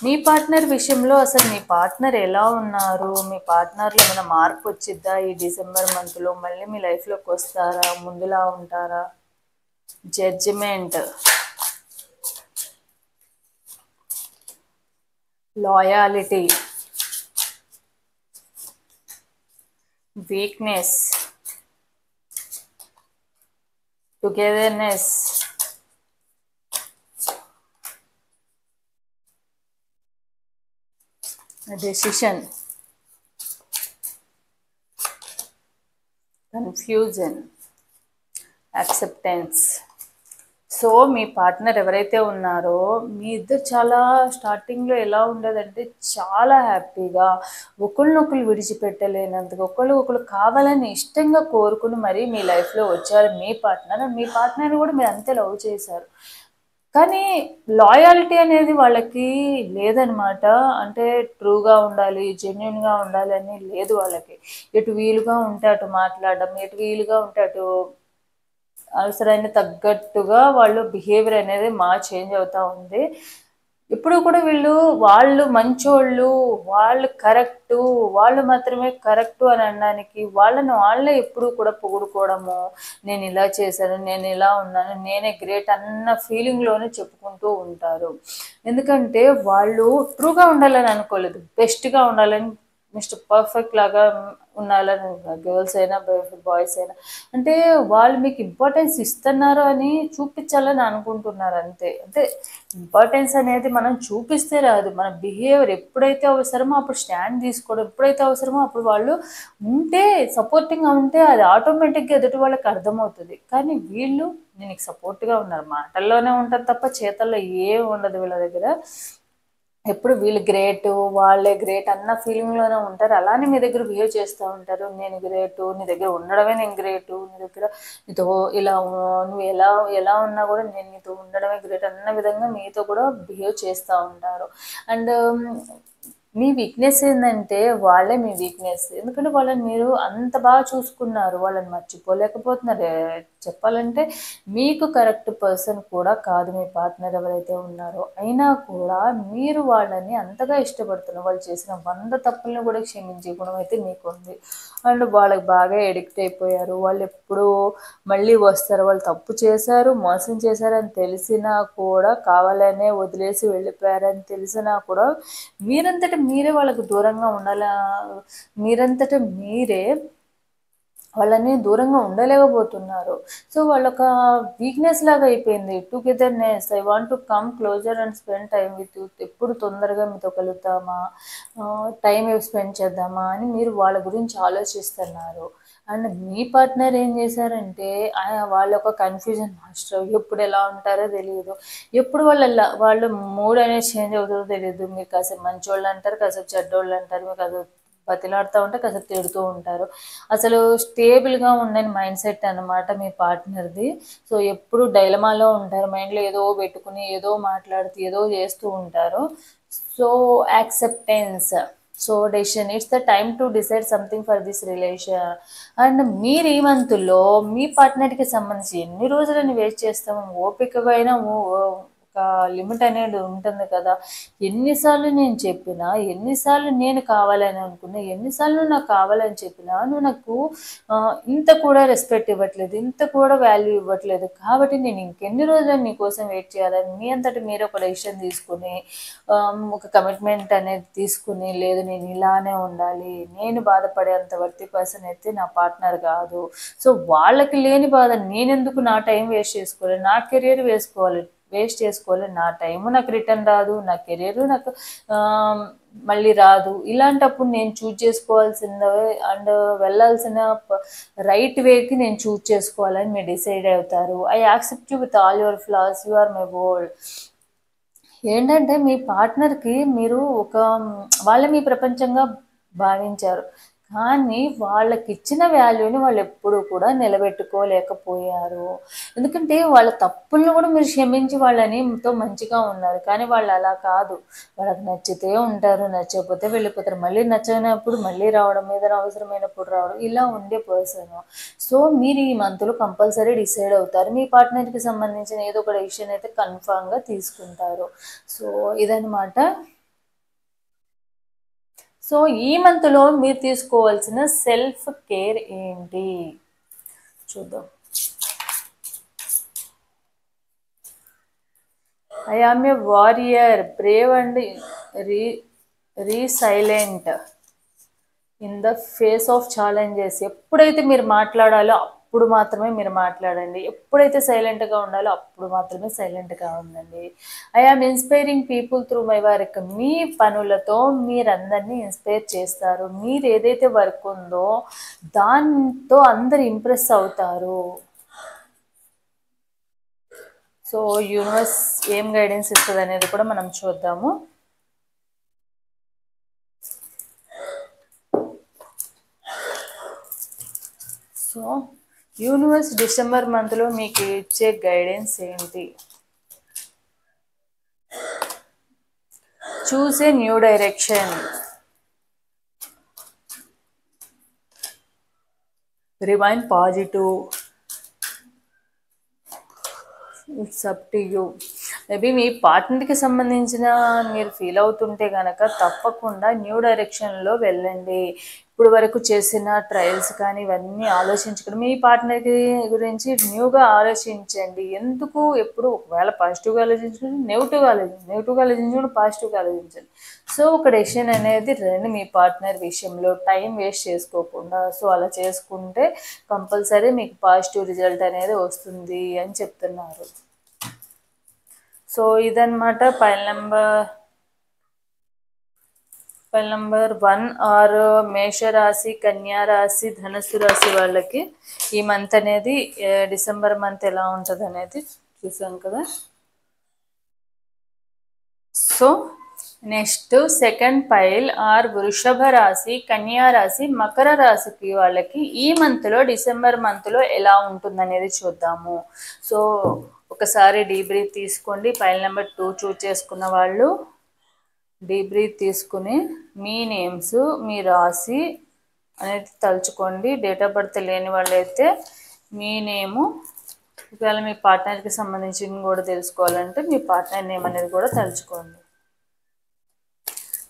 మీ పార్ట్నర్ విషయంలో. అసలు మీ పార్ట్నర్ ఎలా ఉన్నారు, మీ పార్ట్నర్లో ఏమైనా మార్పు వచ్చిద్దా ఈ డిసెంబర్ మంత్లో, మళ్ళీ మీ లైఫ్లోకి వస్తారా, ముందులా ఉంటారా? Judgement, loyalty, weakness, togetherness, decision, confusion, acceptance. So మీ పార్ట్నర్ ఎవరైతే ఉన్నారో మీ ఇద్దరు చాలా స్టార్టింగ్లో ఎలా ఉండేదంటే చాలా హ్యాపీగా ఒకళ్ళనొకళ్ళు విడిచిపెట్టలేనంతగా ఒకళ్ళు కావాలని ఇష్టంగా కోరుకుని మరీ మీ లైఫ్లో వచ్చారు మీ పార్ట్నర్. మీ పార్ట్నర్ని కూడా మీరు అంతే లవ్ చేశారు. కానీ లాయాలిటీ అనేది వాళ్ళకి లేదనమాట. అంటే ట్రూగా ఉండాలి, జెన్యున్గా ఉండాలి అని లేదు వాళ్ళకి. ఎటు వీలుగా ఉంటే అటు మాట్లాడడం, ఎటు వీలుగా ఉంటే అటు అవసరాన్ని తగ్గట్టుగా వాళ్ళు బిహేవియర్ అనేది చేంజ్ అవుతూ ఉంది. ఇప్పుడు కూడా వీళ్ళు వాళ్ళు మంచోళ్ళు, వాళ్ళు కరెక్టు, వాళ్ళు మాత్రమే కరెక్టు అని అనడానికి వాళ్ళని వాళ్ళే ఎప్పుడూ కూడా పొగుడుకోవడము, నేను ఇలా చేశాను, నేను ఇలా ఉన్నాను, నేనే గ్రేట్ అన్న ఫీలింగ్లోనే చెప్పుకుంటూ ఉంటారు. ఎందుకంటే వాళ్ళు ట్రూగా ఉండాలని అనుకోలేదు, బెస్ట్గా ఉండాలని, మిస్టర్ పర్ఫెక్ట్ లాగా ఉండాలని, గర్ల్స్ అయినా బాయ్స్ అయినా అంటే వాళ్ళు మీకు ఇంపార్టెన్స్ ఇస్తున్నారు అని చూపించాలని అనుకుంటున్నారు అంతే. అంటే ఇంపార్టెన్స్ అనేది మనం చూపిస్తే రాదు, మన బిహేవియర్ ఎప్పుడైతే అవసరమో అప్పుడు స్టాండ్ తీసుకోవడం, ఎప్పుడైతే అవసరమో అప్పుడు వాళ్ళు ఉంటే సపోర్టింగ్గా ఉంటే అది ఆటోమేటిక్గా ఎదుటి వాళ్ళకి అర్థమవుతుంది. కానీ వీళ్ళు నేను సపోర్ట్గా ఉన్నారు, మాటల్లోనే ఉంటారు తప్ప చేతల్లో ఏం ఉండదు వీళ్ళ దగ్గర. ఎప్పుడు వీళ్ళు గ్రేటు, వాళ్ళే గ్రేట్ అన్న ఫీలింగ్లోనే ఉంటారు. అలానే మీ దగ్గర బిహేవ్ చేస్తూ ఉంటారు. నేను గ్రేటు, నీ దగ్గర ఉండడమే నేను గ్రేటు, నీ దగ్గర నీతో ఇలా నువ్వు ఎలా ఎలా ఉన్నా కూడా నేను నీతో ఉండడమే గ్రేట్ అన్న విధంగా మీతో కూడా బిహేవ్ చేస్తూ ఉంటారు. అండ్ మీ వీక్నెస్ ఏంటంటే వాళ్ళే మీ వీక్నెస్. ఎందుకంటే వాళ్ళని మీరు అంత బాగా చూసుకున్నారు, వాళ్ళని మర్చిపోలేకపోతున్నారు. చెప్పాలంటే మీకు కరెక్ట్ పర్సన్ కూడా కాదు మీ పార్ట్నర్ ఎవరైతే ఉన్నారో, అయినా కూడా మీరు వాళ్ళని అంతగా ఇష్టపడుతున్నారు. వాళ్ళు చేసిన 100 తప్పులను కూడా క్షమించే గుణం అయితే మీకు ఉంది. అండ్ వాళ్ళకి బాగా ఎడిక్ట్ అయిపోయారు. వాళ్ళు ఎప్పుడు మళ్ళీ వస్తారు, వాళ్ళు తప్పు చేశారు, మోసం చేశారని తెలిసినా కూడా, కావాలనే వదిలేసి వెళ్ళిపోయారని తెలిసినా కూడా మీరంతటా మీరే వాళ్ళకు దూరంగా ఉండాలా, మీరంతటా మీరే వాళ్ళని దూరంగా ఉండలేకపోతున్నారు. సో వాళ్ళొక వీక్నెస్ లాగా అయిపోయింది. Togetherness, I want to come closer and spend time with you, ఎప్పుడు తొందరగా మీతో కలుద్దామా, టైం స్పెండ్ చేద్దామా అని మీరు వాళ్ళ గురించి ఆలోచిస్తున్నారు. అండ్ మీ పార్ట్నర్ ఏం చేశారంటే వాళ్ళ ఒక కన్ఫ్యూజన్ మాస్టర్, ఎప్పుడు ఎలా ఉంటారో తెలియదు, ఎప్పుడు వాళ్ళ మూడ్ అనేది చేంజ్ అవుతుందో తెలియదు. మీరు కాసేపు మంచోళ్ళు అంటారు, కాసేపు చెడ్డోళ్ళు అంటారు, మీకు అది బతిలాడుతూ ఉంటే కాసేపు తిడుతూ ఉంటారు. అసలు స్టేబుల్గా ఉండని మైండ్ సెట్ అనమాట మీ పార్ట్నర్ది. సో ఎప్పుడు డైలమాలో ఉంటారు, మైండ్లో ఏదో పెట్టుకుని ఏదో మాట్లాడుతూ ఏదో చేస్తూ ఉంటారు. So acceptance, so decision, it's the time to decide something for this relation. And మీరు ఈ మంత్లో మీ పార్ట్నర్కి సంబంధించి ఎన్ని రోజులని వెయిట్ చేస్తాము, ఓపికగా అయినా ఒక లిమిట్ అనేది ఉంటుంది కదా. ఎన్నిసార్లు నేను చెప్పినా, ఎన్నిసార్లు నేను కావాలని అనుకున్నా, ఎన్నిసార్లు నాకు కావాలని చెప్పినా నువ్వు నాకు ఇంత కూడా రెస్పెక్ట్ ఇవ్వట్లేదు, ఇంత కూడా వాల్యూ ఇవ్వట్లేదు, కాబట్టి నేను ఇంకెన్ని రోజులు నీకోసం వెయిట్ చేయాలని మీ అంతటి మీరు ఒక డెసిషన్ తీసుకుని ఒక కమిట్మెంట్ అనేది తీసుకుని, లేదు నేను ఇలానే ఉండాలి, నేను బాధపడేంత వర్తి పర్సన్ అయితే నా పార్ట్నర్ కాదు. సో వాళ్ళకి లేని బాధ నేనెందుకు నా టైం వేస్ట్ చేసుకోవాలి, నా కెరీర్ వేస్ట్ చేసుకోవాలి, నా టైము నాకు రిటర్న్ రాదు, నా కెరీర్ నాకు మళ్ళీ రాదు. ఇలాంటప్పుడు నేను చూజ్ చేసుకోవాల్సిందే అండ్ వెళ్ళాల్సిన రైట్ వేకి నేను చూజ్ చేసుకోవాలని మీరు డిసైడ్ అవుతారు. I accept you with all your flaws, you are my world. ఏంటంటే మీ పార్ట్నర్కి మీరు వాళ్ళే మీ ప్రపంచంగా భావించారు, కానీ వాళ్ళకి ఇచ్చిన వాల్యూని వాళ్ళు ఎప్పుడూ కూడా నిలబెట్టుకోలేకపోయారు. ఎందుకంటే వాళ్ళ తప్పులను కూడా మీరు క్షమించి వాళ్ళనితో మంచిగా ఉన్నారు, కానీ వాళ్ళు అలా కాదు. వాళ్ళకి నచ్చితే ఉంటారు, నచ్చకపోతే వెళ్ళిపోతారు, మళ్ళీ నచ్చనప్పుడు మళ్ళీ రావడం, ఏదైనా అవసరమైనప్పుడు రావడం, ఇలా ఉండే పర్సన్. సో మీరు ఈ మంత్లో కంపల్సరీ డిసైడ్ అవుతారు, మీ పార్ట్నర్కి సంబంధించిన ఏదో ఒక డెసిషన్ అయితే కన్ఫామ్గా తీసుకుంటారు. సో ఇదనమాట. సో ఈ మంత్లో మీరు తీసుకోవాల్సిన సెల్ఫ్ కేర్ ఏంటి చూద్దాం. I am a warrior, brave and resilient in the face of challenges. ఎప్పుడైతే మీరు మాట్లాడాలో అప్పుడు మాత్రమే మీరు మాట్లాడండి, ఎప్పుడైతే సైలెంట్గా ఉండాలో అప్పుడు మాత్రమే సైలెంట్గా ఉండండి. I am inspiring people through my work. మీ పనులతో మీరందరినీ ఇన్స్పైర్ చేస్తారు. మీరు ఏదైతే వర్క్ ఉందో దాంతో అందరు ఇంప్రెస్ అవుతారు. సో యూనివర్స్ ఏం గైడెన్స్ ఇస్తుంది అనేది కూడా మనం చూద్దాము. సో యూనివర్స్ డిసెంబర్ మంత్లో మీకు ఇచ్చే గైడెన్స్ ఏంటి? Choose a new direction, remain positive, it's up to you. Maybe మీ పార్ట్నర్కి సంబంధించిన మీరు ఫీల్ అవుతుంటే కనుక తప్పకుండా న్యూ డైరెక్షన్లో వెళ్ళండి. ఇప్పుడు వరకు చేసిన ట్రయల్స్ కానీ ఇవన్నీ ఆలోచించుకుని మీ పార్ట్నర్కి గురించి న్యూగా ఆలోచించండి. ఎందుకు ఎప్పుడు ఒకవేళ పాజిటివ్గా ఆలోచించుకుని నెగిటివ్గా ఆలోచించుకుని పాజిటివ్గా ఆలోచించండి. సో ఒక డెసిషన్ అనేది రండి మీ పార్ట్నర్ విషయంలో, టైం వేస్ట్ చేసుకోకుండా. సో అలా చేసుకుంటే కంపల్సరీ మీకు పాజిటివ్ రిజల్ట్ అనేది వస్తుంది అని చెప్తున్నారు. సో ఇదన్నమాట ఫైల్ నెంబర్ 1 ఆర్ మేషరాశి, కన్యా రాశి, ధనుసు రాశి వాళ్ళకి ఈ మంత్ అనేది డిసెంబర్ మంత్ ఎలా ఉంటుంది అనేది చూసాం కదా. So next second pile are వృషభ రాశి, కన్యా రాశి, మకర రాశికి వాళ్ళకి ఈ మంత్లో డిసెంబర్ మంత్లో ఎలా ఉంటుంది అనేది చూద్దాము. సో ఒకసారి డీప్ బ్రీత్ తీసుకోండి. పైల్ నెంబర్ 2 చూస్ చేసుకున్న వాళ్ళు డీప్ బ్రీత్ తీసుకుని మీ నేమ్స్, మీ రాశి అనేది తలుచుకోండి. డేట్ ఆఫ్ బర్త్ లేని వాళ్ళైతే మీ నేము, ఒకవేళ మీ పార్ట్నర్కి సంబంధించి కూడా తెలుసుకోవాలంటే మీ పార్ట్నర్ నేమ్ అనేది కూడా తలుచుకోండి.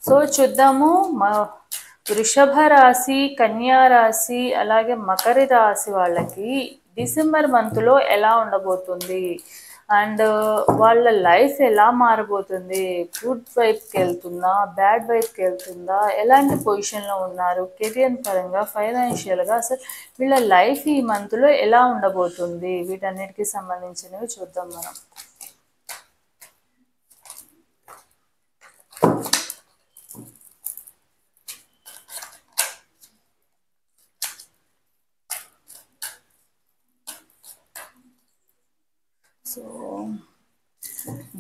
సో చూద్దాము వృషభ రాశి, కన్యా రాశి అలాగే మకర రాశి వాళ్ళకి డిసెంబర్ మంత్లో ఎలా ఉండబోతుంది అండ్ వాళ్ళ లైఫ్ ఎలా మారబోతుంది, గుడ్ వైపుకి వెళ్తుందా, బ్యాడ్ వైపుకి వెళ్తుందా, ఎలాంటి పొజిషన్లో ఉన్నారు, కెరియర్ పరంగా, ఫైనాన్షియల్గా, అసలు వీళ్ళ లైఫ్ ఈ మంత్లో ఎలా ఉండబోతుంది, వీటన్నిటికీ సంబంధించినవి చూద్దాం మనం. So,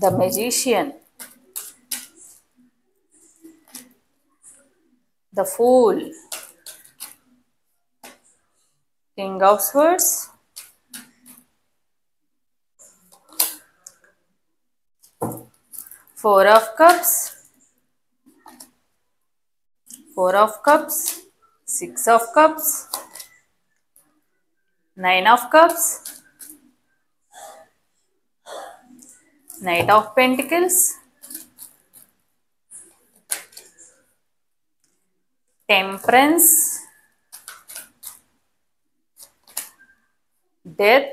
the magician, the fool, king of swords, four of cups, six of cups, nine of cups, knight of pentacles, temperance, death,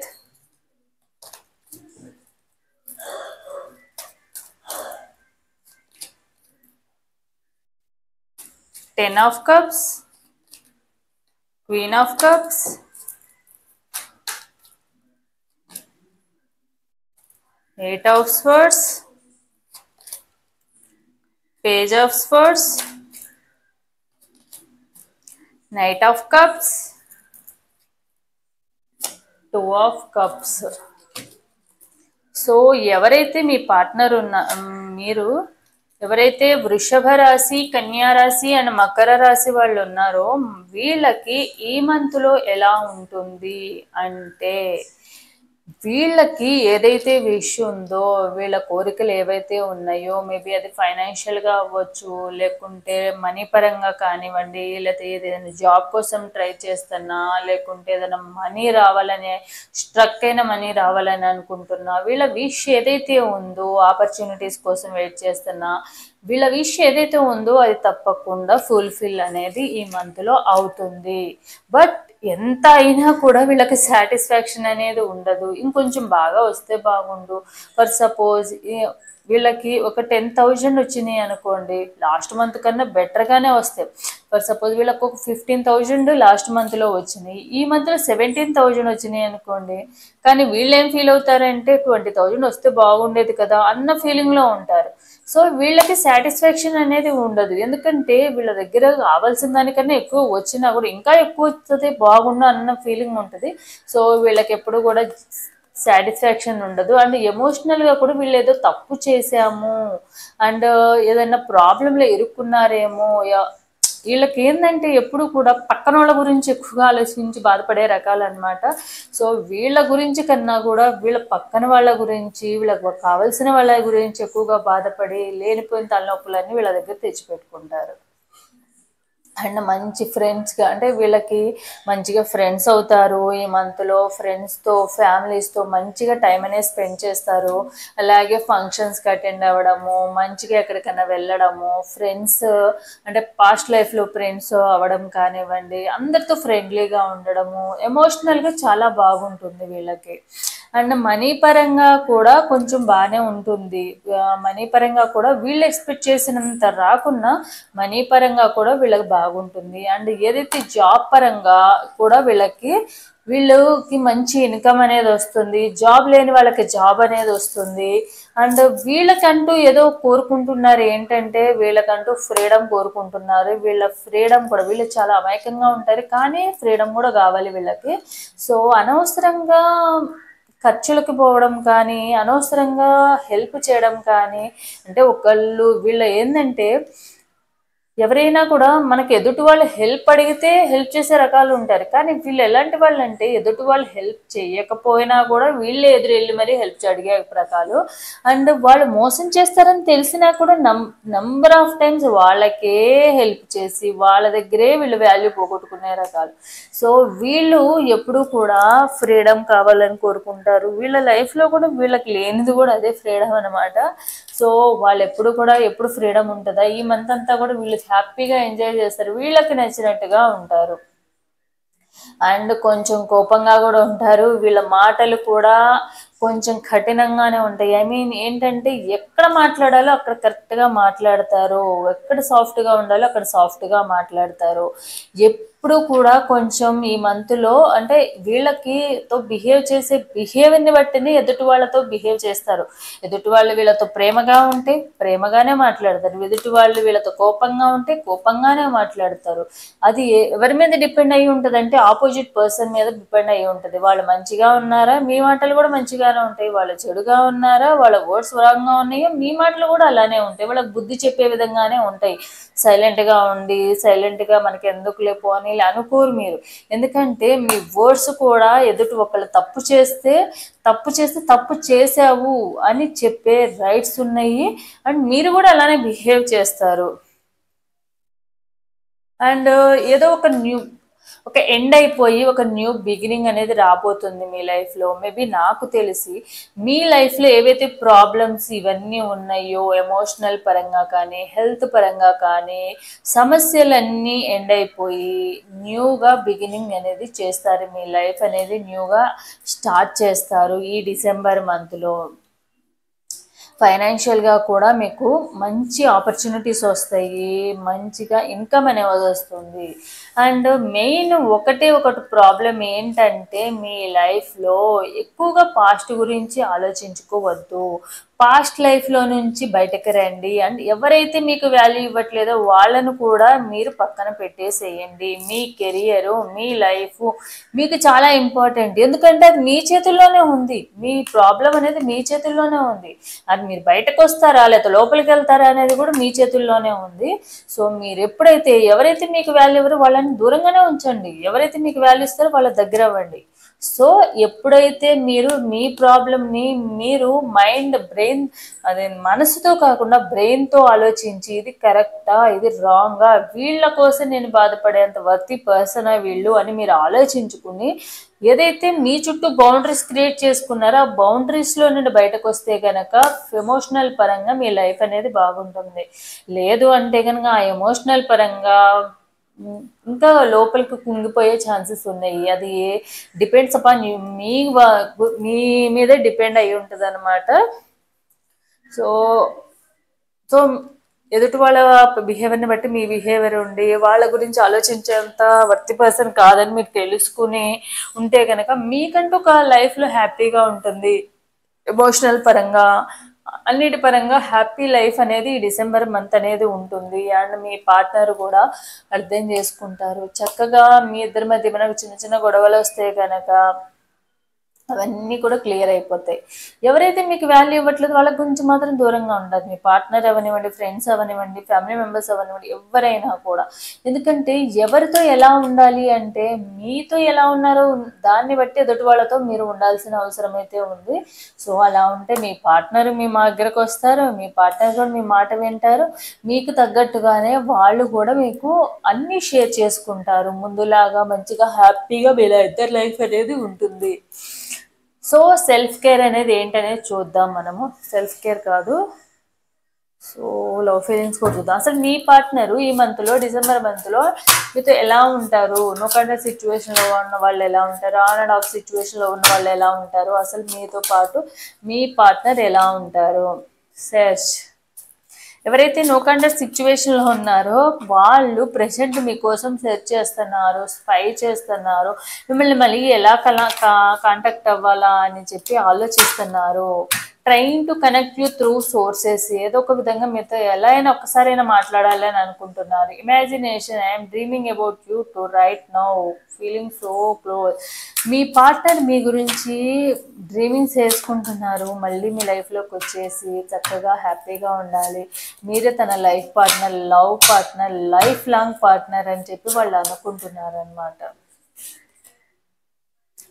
ten of cups, queen of cups, eight of swords, page of swords, knight of cups, two of cups. So ఎవరైతే మీ partner మీరు ఎవరైతే వృషభ రాశి, కన్యా రాశి and Makar రాశి వాళ్ళు ఉన్నారో వీళ్ళకి ఈ మంత్లో ఎలా ఉంటుంది అంటే వీళ్ళకి ఏదైతే విష్ ఉందో, వీళ్ళ కోరికలు ఏవైతే ఉన్నాయో, మేబీ అది ఫైనాన్షియల్గా అవ్వచ్చు, లేకుంటే మనీ పరంగా కానివ్వండి, లేకపోతే ఏదైనా జాబ్ కోసం ట్రై చేస్తున్నా, లేకుంటే ఏదైనా మనీ రావాలని స్ట్రక్ అయిన మనీ రావాలని అనుకుంటున్నా, వీళ్ళ విష్ ఏదైతే ఉందో, ఆపర్చునిటీస్ కోసం వెయిట్ చేస్తున్నా, వీళ్ళ విష్ ఏదైతే ఉందో అది తప్పకుండా ఫుల్ఫిల్ అనేది ఈ మంత్లో అవుతుంది. బట్ ఎంత అయినా కూడా వీళ్ళకి సాటిస్ఫాక్షన్ అనేది ఉండదు. ఇంకొంచెం బాగా వస్తే బాగుండు. ఫర్ సపోజ్ వీళ్ళకి ఒక 10,000 వచ్చినాయి అనుకోండి, లాస్ట్ మంత్ కన్నా బెటర్గానే వస్తాయి. ఫర్ సపోజ్ వీళ్ళకి ఒక 15,000 లాస్ట్ మంత్లో వచ్చినాయి, ఈ మంత్లో 17,000 వచ్చినాయి అనుకోండి, కానీ వీళ్ళు ఏం ఫీల్ అవుతారంటే 20,000 వస్తే బాగుండేది కదా అన్న ఫీలింగ్లో ఉంటారు. సో వీళ్ళకి సాటిస్ఫాక్షన్ అనేది ఉండదు. ఎందుకంటే వీళ్ళ దగ్గర కావాల్సిన దానికన్నా ఎక్కువ వచ్చినా కూడా ఇంకా ఎక్కువ వస్తుంది బాగుండు అన్న ఫీలింగ్ ఉంటుంది. సో వీళ్ళకి ఎప్పుడు కూడా సాటిస్ఫాక్షన్ ఉండదు. అండ్ ఎమోషనల్గా కూడా వీళ్ళు ఏదో తప్పు చేసాము అండ్ ఏదైనా ప్రాబ్లంలో ఇరుక్కున్నారేమో, వీళ్ళకి ఏంటంటే ఎప్పుడు కూడా పక్కన వాళ్ళ గురించి ఎక్కువగా ఆలోచించి బాధపడే రకాలన్నమాట. సో వీళ్ళ గురించి కన్నా కూడా వీళ్ళ పక్కన వాళ్ళ గురించి, వీళ్ళకి కావాల్సిన వాళ్ళ గురించి ఎక్కువగా బాధపడి లేనిపోయిన తలనొప్పులన్నీ వీళ్ళ దగ్గర తెచ్చిపెట్టుకుంటారు. అండ్ మంచి ఫ్రెండ్స్గా అంటే వీళ్ళకి మంచిగా ఫ్రెండ్స్ అవుతారు. ఈ మంత్లో ఫ్రెండ్స్తో ఫ్యామిలీస్తో మంచిగా టైం అనేది స్పెండ్ చేస్తారు. అలాగే ఫంక్షన్స్కి అటెండ్ అవ్వడము, మంచిగా ఎక్కడికైనా వెళ్ళడము, ఫ్రెండ్స్ అంటే పాస్ట్ లైఫ్లో ఫ్రెండ్స్ అవ్వడం కానివ్వండి, అందరితో ఫ్రెండ్లీగా ఉండడము, ఎమోషనల్గా చాలా బాగుంటుంది వీళ్ళకి. అండ్ మనీ పరంగా కూడా కొంచెం బాగానే ఉంటుంది. మనీ పరంగా కూడా వీళ్ళు ఎక్స్పెక్ట్ చేసినంత రాకున్నా మనీ పరంగా కూడా వీళ్ళకి బాగుంటుంది. అండ్ ఏదైతే జాబ్ పరంగా కూడా వీళ్ళకి మంచి ఇన్కమ్ అనేది వస్తుంది. జాబ్ లేని వాళ్ళకి జాబ్ అనేది వస్తుంది. అండ్ వీళ్ళకంటూ ఏదో కోరుకుంటున్నారు, ఏంటంటే వీళ్ళకంటూ ఫ్రీడమ్ కోరుకుంటున్నారు. వీళ్ళ ఫ్రీడమ్ కూడా, వీళ్ళు చాలా అమాయకంగా ఉంటారు కానీ ఫ్రీడమ్ కూడా కావాలి వీళ్ళకి. సో అనవసరంగా ఖర్చులకు పోవడం కానీ, అనవసరంగా హెల్ప్ చేయడం కానీ, అంటే ఒకళ్ళు వీళ్ళ ఏంటంటే ఎవరైనా కూడా మనకి ఎదుటి వాళ్ళు హెల్ప్ అడిగితే హెల్ప్ చేసే రకాలు ఉంటారు. కానీ వీళ్ళు ఎలాంటి వాళ్ళు అంటే ఎదుటి వాళ్ళు హెల్ప్ చేయకపోయినా కూడా వీళ్ళే ఎదురెళ్ళి మరీ హెల్ప్ అడిగే రకాలు. అండ్ వాళ్ళు మోసం చేస్తారని తెలిసినా కూడా నంబర్ ఆఫ్ టైమ్స్ వాళ్ళకే హెల్ప్ చేసి వాళ్ళ దగ్గరే వీళ్ళు వాల్యూ పోగొట్టుకునే రకాలు. సో వీళ్ళు ఎప్పుడూ కూడా ఫ్రీడమ్ కావాలని కోరుకుంటారు. వీళ్ళ లైఫ్లో కూడా వీళ్ళకి లేనిది కూడా అదే ఫ్రీడమ్ అనమాట. సో వాళ్ళు ఎప్పుడు ఫ్రీడమ్ ఉంటుందా, ఈ మంత్ అంతా కూడా వీళ్ళు హ్యాపీగా ఎంజాయ్ చేస్తారు, వీళ్ళకి నచ్చినట్టుగా ఉంటారు. అండ్ కొంచెం కోపంగా కూడా ఉంటారు. వీళ్ళ మాటలు కూడా కొంచెం కఠినంగానే ఉంటాయి. ఐ మీన్ ఏంటంటే ఎక్కడ మాట్లాడాలో అక్కడ కరెక్ట్గా మాట్లాడతారు, ఎక్కడ సాఫ్ట్గా ఉండాలో అక్కడ సాఫ్ట్గా మాట్లాడతారు. ఎప్పుడు కూడా కొంచెం ఈ మంత్లో అంటే వీళ్ళతో బిహేవ్ చేసే బిహేవియర్ని బట్టినే ఎదుటి వాళ్ళతో బిహేవ్ చేస్తారు. ఎదుటి వాళ్ళు వీళ్ళతో ప్రేమగా ఉంటే ప్రేమగానే మాట్లాడతారు, ఎదుటి వాళ్ళు వీళ్ళతో కోపంగా ఉంటే కోపంగానే మాట్లాడతారు. అది ఎవరి మీద డిపెండ్ అయ్యి ఉంటుంది అంటే ఆపోజిట్ పర్సన్ మీద డిపెండ్ అయ్యి ఉంటుంది. వాళ్ళు మంచిగా ఉన్నారా, మీ మాటలు కూడా మంచిగానే ఉంటాయి. వాళ్ళు చెడుగా ఉన్నారా, వాళ్ళ వర్డ్స్ వరంగా ఉన్నాయో మీ మాటలు కూడా అలానే ఉంటాయి. వాళ్ళకి బుద్ధి చెప్పే విధంగానే ఉంటాయి. సైలెంట్గా ఉండి సైలెంట్గా మనకి ఎందుకు లేపు అని అనుకోరు మీరు. ఎందుకంటే మీ వర్డ్స్ కూడా ఎదుటి ఒకళ్ళు తప్పు చేస్తే తప్పు చేసావు అని చెప్పే రైట్స్ ఉన్నాయి. అండ్ మీరు కూడా అలానే బిహేవ్ చేస్తారు. అండ్ ఏదో ఒక ఎండ్ అయిపోయి ఒక న్యూ బిగినింగ్ అనేది రాబోతుంది మీ లైఫ్లో. మేబీ నాకు తెలిసి మీ లైఫ్లో ఏవైతే ప్రాబ్లమ్స్ ఇవన్నీ ఉన్నాయో, ఎమోషనల్ పరంగా కానీ హెల్త్ పరంగా కానీ సమస్యలన్నీ ఎండ్ అయిపోయి న్యూగా బిగినింగ్ అనేది చేస్తారు. మీ లైఫ్ అనేది న్యూగా స్టార్ట్ చేస్తారు ఈ డిసెంబర్ మంత్లో. ఫైనాన్షియల్గా కూడా మీకు మంచి ఆపర్చునిటీస్ వస్తాయి, మంచిగా ఇన్కమ్ అనేది వస్తుంది. అండ్ మెయిన్ ఒకటి ప్రాబ్లం ఏంటంటే మీ లైఫ్లో ఎక్కువగా పాస్ట్ గురించి ఆలోచించుకోవద్దు. పాస్ట్ లైఫ్లో నుంచి బయటకు రండి. అండ్ ఎవరైతే మీకు వాల్యూ ఇవ్వట్లేదో వాళ్ళను కూడా మీరు పక్కన పెట్టేసేయండి. మీ కెరియరు, మీ లైఫ్ మీకు చాలా ఇంపార్టెంట్. ఎందుకంటే అది మీ చేతుల్లోనే ఉంది. మీ ప్రాబ్లం అనేది మీ చేతుల్లోనే ఉంది. అది మీరు బయటకు వస్తారా లేకపోతే లోపలికి వెళ్తారా అనేది కూడా మీ చేతుల్లోనే ఉంది. సో మీరు ఎవరైతే మీకు వాల్యూ ఇవ్వరో వాళ్ళని దూరంగానే ఉంచండి. ఎవరైతే మీకు వాల్యూ ఇస్తారో వాళ్ళ దగ్గర అవ్వండి. సో ఎప్పుడైతే మీరు మీ ప్రాబ్లమ్ని మీరు బ్రెయిన్ అదే మనసుతో కాకుండా బ్రెయిన్తో ఆలోచించి ఇది కరెక్టా ఇది రాంగా, వీళ్ళ కోసం నేను బాధపడేంత వర్తి పర్సనా వీళ్ళు అని మీరు ఆలోచించుకుని ఏదైతే మీ చుట్టూ బౌండరీస్ క్రియేట్ చేసుకున్నారో ఆ బౌండరీస్లో నుండి బయటకు వస్తే కనుక ఎమోషనల్ పరంగా మీ లైఫ్ అనేది బాగుంటుంది. లేదు అంటే కనుక ఆ ఎమోషనల్ పరంగా ఇంకా లోపలికి కుంగిపోయే ఛాన్సెస్ ఉన్నాయి. అది డిపెండ్స్ అపాన్ మీ మీదే డిపెండ్ అయి ఉంటుంది అనమాట. సో సో ఎదుటి వాళ్ళ బిహేవియర్ని బట్టి మీ బిహేవియర్ ఉండి వాళ్ళ గురించి ఆలోచించేంత వర్తి పర్సన్ కాదని మీరు తెలుసుకుని ఉంటే కనుక మీకంటూ ఒక లైఫ్లో హ్యాపీగా ఉంటుంది. ఎమోషనల్ పరంగా అన్నిటి పరంగా హ్యాపీ లైఫ్ అనేది ఈ డిసెంబర్ మంత్ అనేది ఉంటుంది. అండ్ మీ పార్ట్నర్ కూడా అర్థం చేసుకుంటారు. చక్కగా మీ ఇద్దరి మధ్య మనకు చిన్న చిన్న గొడవలు వస్తే కనుక అవన్నీ కూడా క్లియర్ అయిపోతాయి. ఎవరైతే మీకు వాల్యూ ఇవ్వట్లేదు వాళ్ళ గురించి మాత్రం దూరంగా ఉండాలి. మీ పార్ట్నర్ అవనివ్వండి, ఫ్రెండ్స్ అవనివ్వండి, ఫ్యామిలీ మెంబర్స్ అవనివ్వండి, ఎవరైనా కూడా. ఎందుకంటే ఎవరితో ఎలా ఉండాలి అంటే మీతో ఎలా ఉన్నారో దాన్ని బట్టి ఎదుటి వాళ్ళతో మీరు ఉండాల్సిన అవసరం అయితే ఉంది. సో అలా ఉంటే మీ పార్ట్నర్ మీ మా దగ్గరకు వస్తారు, మీ పార్ట్నర్ కూడా మీ మాట వింటారు. మీకు తగ్గట్టుగానే వాళ్ళు కూడా మీకు అన్నీ షేర్ చేసుకుంటారు. ముందులాగా మంచిగా హ్యాపీగా మీలా ఇద్దరు లైఫ్ అనేది ఉంటుంది. సో సెల్ఫ్ కేర్ అనేది ఏంటనేది చూద్దాం మనము. సెల్ఫ్ కేర్ కాదు, సో లవ్ ఫీలింగ్స్ కూడా చూద్దాం. అసలు మీ పార్ట్నరు ఈ మంత్లో, డిసెంబర్ మంత్లో మీతో ఎలా ఉంటారు? నో కాంటాక్ట్ సిచ్యువేషన్లో ఉన్న వాళ్ళు ఎలా ఉంటారు? ఆన్ అండ్ ఆఫ్ సిచ్యువేషన్లో ఉన్న వాళ్ళు ఎలా ఉంటారు? అసలు మీతో పాటు మీ పార్ట్నర్ ఎలా ఉంటారు? సెర్చ్. ఎవరైతే నో కాంటాక్ట్ సిచ్యువేషన్లో ఉన్నారో వాళ్ళు ప్రెసెంట్ మీకోసం సెర్చ్ చేస్తున్నారు, స్పై చేస్తున్నారు, మిమ్మల్ని మళ్ళీ ఎలా కాంటాక్ట్ అవ్వాలా అని చెప్పి ఆలోచిస్తున్నారు. Train to connect you through sources. ఏదో ఒక విధంగా మీతో ఎలా అయినా ఒక్కసారైనా మాట్లాడాలి అని అనుకుంటున్నారు. Imagination, I'm dreaming about you too right now, feeling so close. మీ పార్ట్నర్ మీ గురించి డ్రీమింగ్స్ వేసుకుంటున్నారు, మళ్ళీ మీ లైఫ్లోకి వచ్చేసి చక్కగా హ్యాపీగా ఉండాలి, మీరే తన life partner, love partner, life long partner అని చెప్పి వాళ్ళు అనుకుంటున్నారు అనమాట.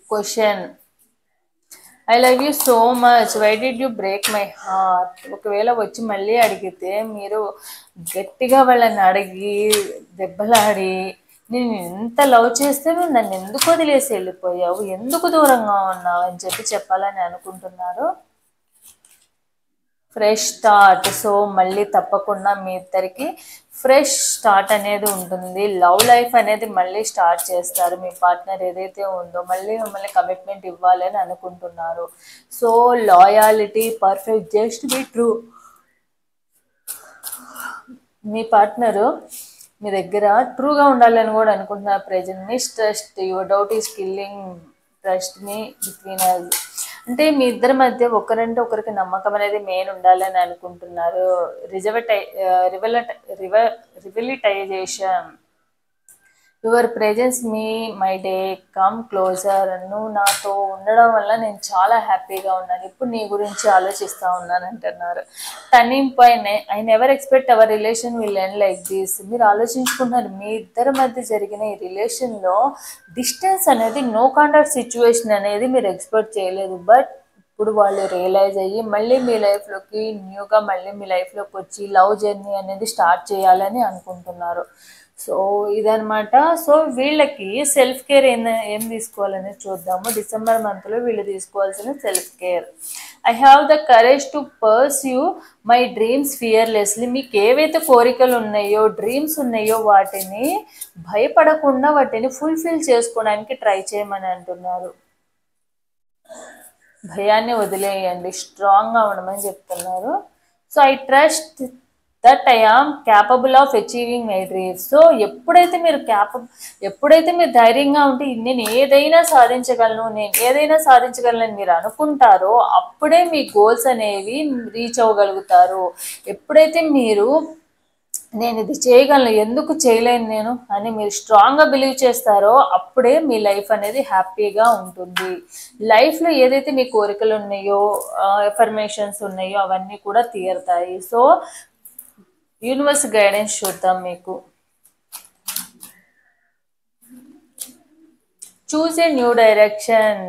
Question: I love you so much, why did you break my heart. ఒకవేళ వచ్చి మళ్ళీ అడిగితే మీరు గట్టిగా వాళ్ళని అడిగి దెబ్బలాడి, నేను ఎంత లవ్ చేస్తే నువ్వు నన్ను ఎందుకు వదిలేసి వెళ్ళిపోయావు, ఎందుకు దూరంగా ఉన్నావు అని చెప్పి చెప్పాలని అనుకుంటున్నారు. Fresh start. సో మళ్ళీ తప్పకుండా మీ ఇద్దరికి ఫ్రెష్ స్టార్ట్ అనేది ఉంటుంది. లవ్ లైఫ్ అనేది మళ్ళీ స్టార్ట్ చేస్తారు. మీ పార్ట్నర్ ఏదైతే ఉందో మళ్ళీ మిమ్మల్ని కమిట్మెంట్ ఇవ్వాలి అని అనుకుంటున్నారు. So loyalty, perfect, just be true. మీ పార్ట్నరు మీ దగ్గర ట్రూగా ఉండాలని కూడా అనుకుంటున్నారు. Present mistrust, your doubt is killing trust మీ బిట్వీన్ అస్. అంటే మీ ఇద్దరి మధ్య ఒకరంటే ఒకరికి నమ్మకం అనేది మెయిన్ ఉండాలని అనుకుంటున్నారు. Revitalisation, your presence me my day come closer. నువ్వు నాతో ఉండడం వల్ల నేను చాలా హ్యాపీగా ఉన్నాను, ఇప్పుడు నీ గురించి ఆలోచిస్తూ ఉన్నాను అంటున్నారు. Turning point, I never expect hour relation will end like this. మీరు ఆలోచించుకుంటున్నారు మీ ఇద్దరి మధ్య జరిగిన ఈ రిలేషన్లో డిస్టెన్స్ అనేది, నో కాంటాక్ట్ సిచ్యువేషన్ అనేది మీరు ఎక్స్పెక్ట్ చేయలేదు. బట్ ఇప్పుడు వాళ్ళు రియలైజ్ అయ్యి మళ్ళీ మీ లైఫ్లోకి న్యూగా మళ్ళీ మీ లైఫ్లోకి వచ్చి లవ్ జర్నీ అనేది స్టార్ట్ చేయాలని అనుకుంటున్నారు. సో ఇదనమాట. సో వీళ్ళకి సెల్ఫ్ కేర్ ఏం తీసుకోవాలనేది చూద్దాము. డిసెంబర్ మంత్లో వీళ్ళు తీసుకోవాల్సిన self care: I have the courage to pursue my dreams fearlessly. మీకు ఏవైతే కోరికలు ఉన్నాయో, డ్రీమ్స్ ఉన్నాయో వాటిని భయపడకుండా వాటిని ఫుల్ఫిల్ చేసుకోవడానికి ట్రై చేయమని అంటున్నారు. భయాన్ని వదిలేయండి, స్ట్రాంగ్గా ఉండమని చెప్తున్నారు. So I trust that I am capable of achieving my dreams. So ఎప్పుడైతే మీరు ధైర్యంగా ఉంటే నేను ఏదైనా సాధించగలను మీరు అనుకుంటారో అప్పుడే మీ గోల్స్ అనేవి రీచ్ అవ్వగలుగుతారు. ఎప్పుడైతే మీరు నేను ఇది చేయగలను, ఎందుకు చేయలేను నేను అని మీరు స్ట్రాంగ్గా బిలీవ్ చేస్తారో అప్పుడే మీ లైఫ్ అనేది హ్యాపీగా ఉంటుంది. లైఫ్లో ఏదైతే మీ కోరికలు ఉన్నాయో, ఎఫర్మేషన్స్ ఉన్నాయో అవన్నీ కూడా తీరుతాయి. సో యూనివర్స్ గైడెన్స్ చూద్దాం మీకు. Choose a new direction,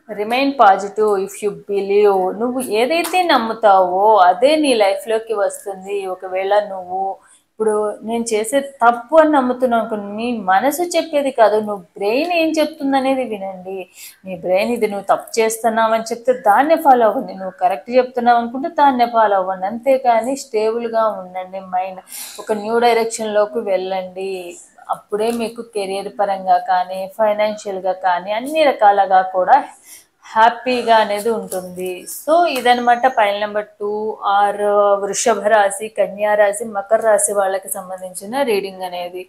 remain positive if you believe. నువ్వు ఏదైతే నమ్ముతావో అదే నీ లైఫ్లోకి వస్తుంది. ఒకవేళ నువ్వు ఇప్పుడు నేను చేసే తప్పు అని నమ్ముతున్నావు అనుకోండి, నీ మనసు చెప్పేది కాదు, నువ్వు బ్రెయిన్ ఏం చెప్తుంది అనేది వినండి. నీ బ్రెయిన్ ఇది నువ్వు తప్పు చేస్తున్నావు అని చెప్తే దాన్నే ఫాలో అవ్వండి, నువ్వు కరెక్ట్ చెప్తున్నావు అనుకుంటే దాన్నే ఫాలో అవ్వండి. అంతేకాని స్టేబుల్గా ఉండండి. మైండ్ ఒక న్యూ డైరెక్షన్లోకి వెళ్ళండి. అప్పుడే మీకు కెరియర్ పరంగా కానీ, ఫైనాన్షియల్గా కానీ అన్ని రకాలుగా కూడా హ్యాపీగా అనేది ఉంటుంది. సో ఇదనమాట పైల్ నెంబర్ 2 ఆర్ వృషభ రాశి, కన్యా రాశి, మకర రాశి వాళ్ళకి సంబంధించిన రీడింగ్ అనేది.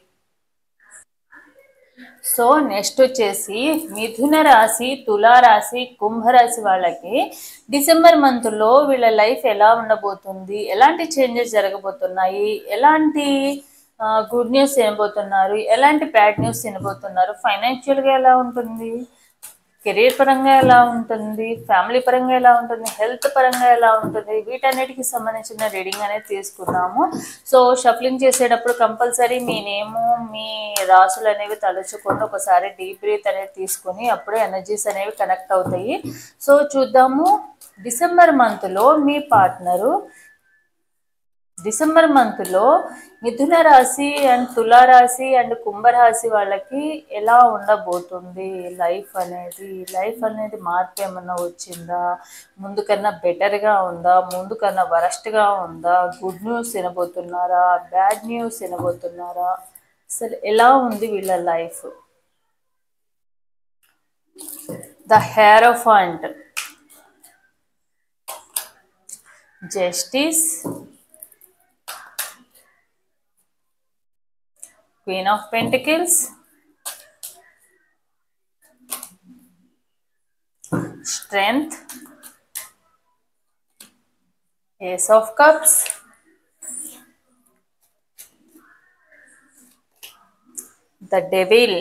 సో నెక్స్ట్ వచ్చేసి మిథున రాశి, తులారాశి, కుంభరాశి వాళ్ళకి డిసెంబర్ మంత్లో వీళ్ళ లైఫ్ ఎలా ఉండబోతుంది, ఎలాంటి చేంజెస్ జరగబోతున్నాయి, ఎలాంటి గుడ్ న్యూస్ వినబోతున్నారు, ఎలాంటి బ్యాడ్ న్యూస్ వినబోతున్నారు, ఫైనాన్షియల్గా ఎలా ఉంటుంది, కెరీర్ పరంగా ఎలా ఉంటుంది, ఫ్యామిలీ పరంగా ఎలా ఉంటుంది, హెల్త్ పరంగా ఎలా ఉంటుంది, వీటన్నిటికి సంబంధించిన రీడింగ్ అనేది తీసుకున్నాము. సో షఫ్లింగ్ చేసేటప్పుడు కంపల్సరీ మీ నేము, మీ రాసులు అనేవి తలుచుకొని ఒకసారి డీప్ బ్రీత్ అనేది తీసుకొని అప్పుడే ఎనర్జీస్ అనేవి కనెక్ట్ అవుతాయి. సో చూద్దాము. డిసెంబర్ మంత్లో మీ పార్ట్నరు డిసెంబర్ మంత్లో మిథున రాశి అండ్ తులారాశి అండ్ కుంభరాశి వాళ్ళకి ఎలా ఉండబోతుంది లైఫ్ అనేది మార్పు ఏమన్నా వచ్చిందా, ముందు కన్నా బెటర్గా ఉందా, ముందు కన్నా వరస్ట్గా ఉందా, గుడ్ న్యూస్ వినబోతున్నారా, బ్యాడ్ న్యూస్ వినబోతున్నారా, అసలు ఎలా ఉంది వీళ్ళ life? The hierophant, justice, Queen of Pentacles, Strength, Ace of Cups, the Devil,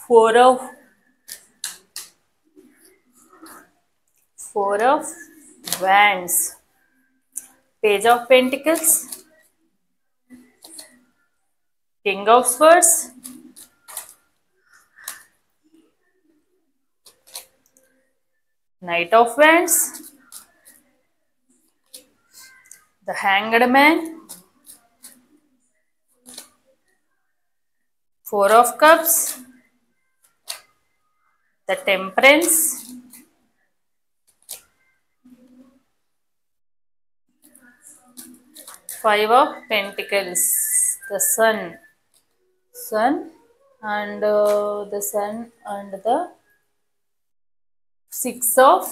Four of Wands, Page of Pentacles, King of Swords, Knight of Wands, the Hanged Man, Four of Cups, the Temperance, Five of Pentacles, the Sun and the Sun and the Six of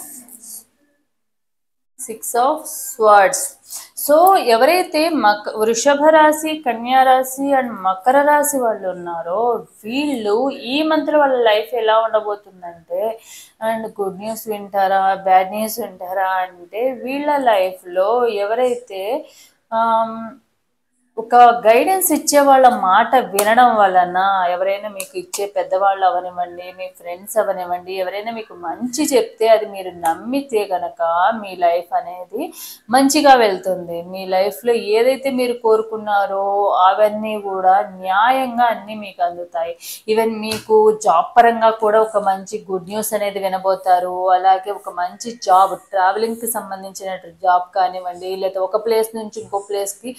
Swords. So ఎవరైతే వృషభ రాశి, కన్యా రాశి and Makar రాశి వాళ్ళు ఉన్నారో వీళ్ళు ఈ మంత్లో వాళ్ళ లైఫ్ ఎలా ఉండబోతుందంటే, అండ్ గుడ్ న్యూస్ వింటారా, బ్యాడ్ న్యూస్ వింటారా అంటే, వీళ్ళ లైఫ్లో ఎవరైతే ఒక గైడెన్స్ ఇచ్చే వాళ్ళ మాట వినడం వలన, ఎవరైనా మీకు ఇచ్చే పెద్దవాళ్ళు అవనివ్వండి, మీ ఫ్రెండ్స్ అవనివ్వండి, ఎవరైనా మీకు మంచి చెప్తే అది మీరు నమ్మితే కనుక మీ లైఫ్ అనేది మంచిగా వెళ్తుంది. మీ లైఫ్లో ఏదైతే మీరు కోరుకున్నారో అవన్నీ కూడా న్యాయంగా అన్నీ మీకు అందుతాయి. ఈవెన్ మీకు జాబ్ పరంగా కూడా ఒక మంచి గుడ్ న్యూస్ అనేది వినబోతారు. అలాగే ఒక మంచి జాబ్, ట్రావెలింగ్కి సంబంధించిన జాబ్ కానివ్వండి, లేదా ఒక ప్లేస్ నుంచి ఇంకో ప్లేస్కి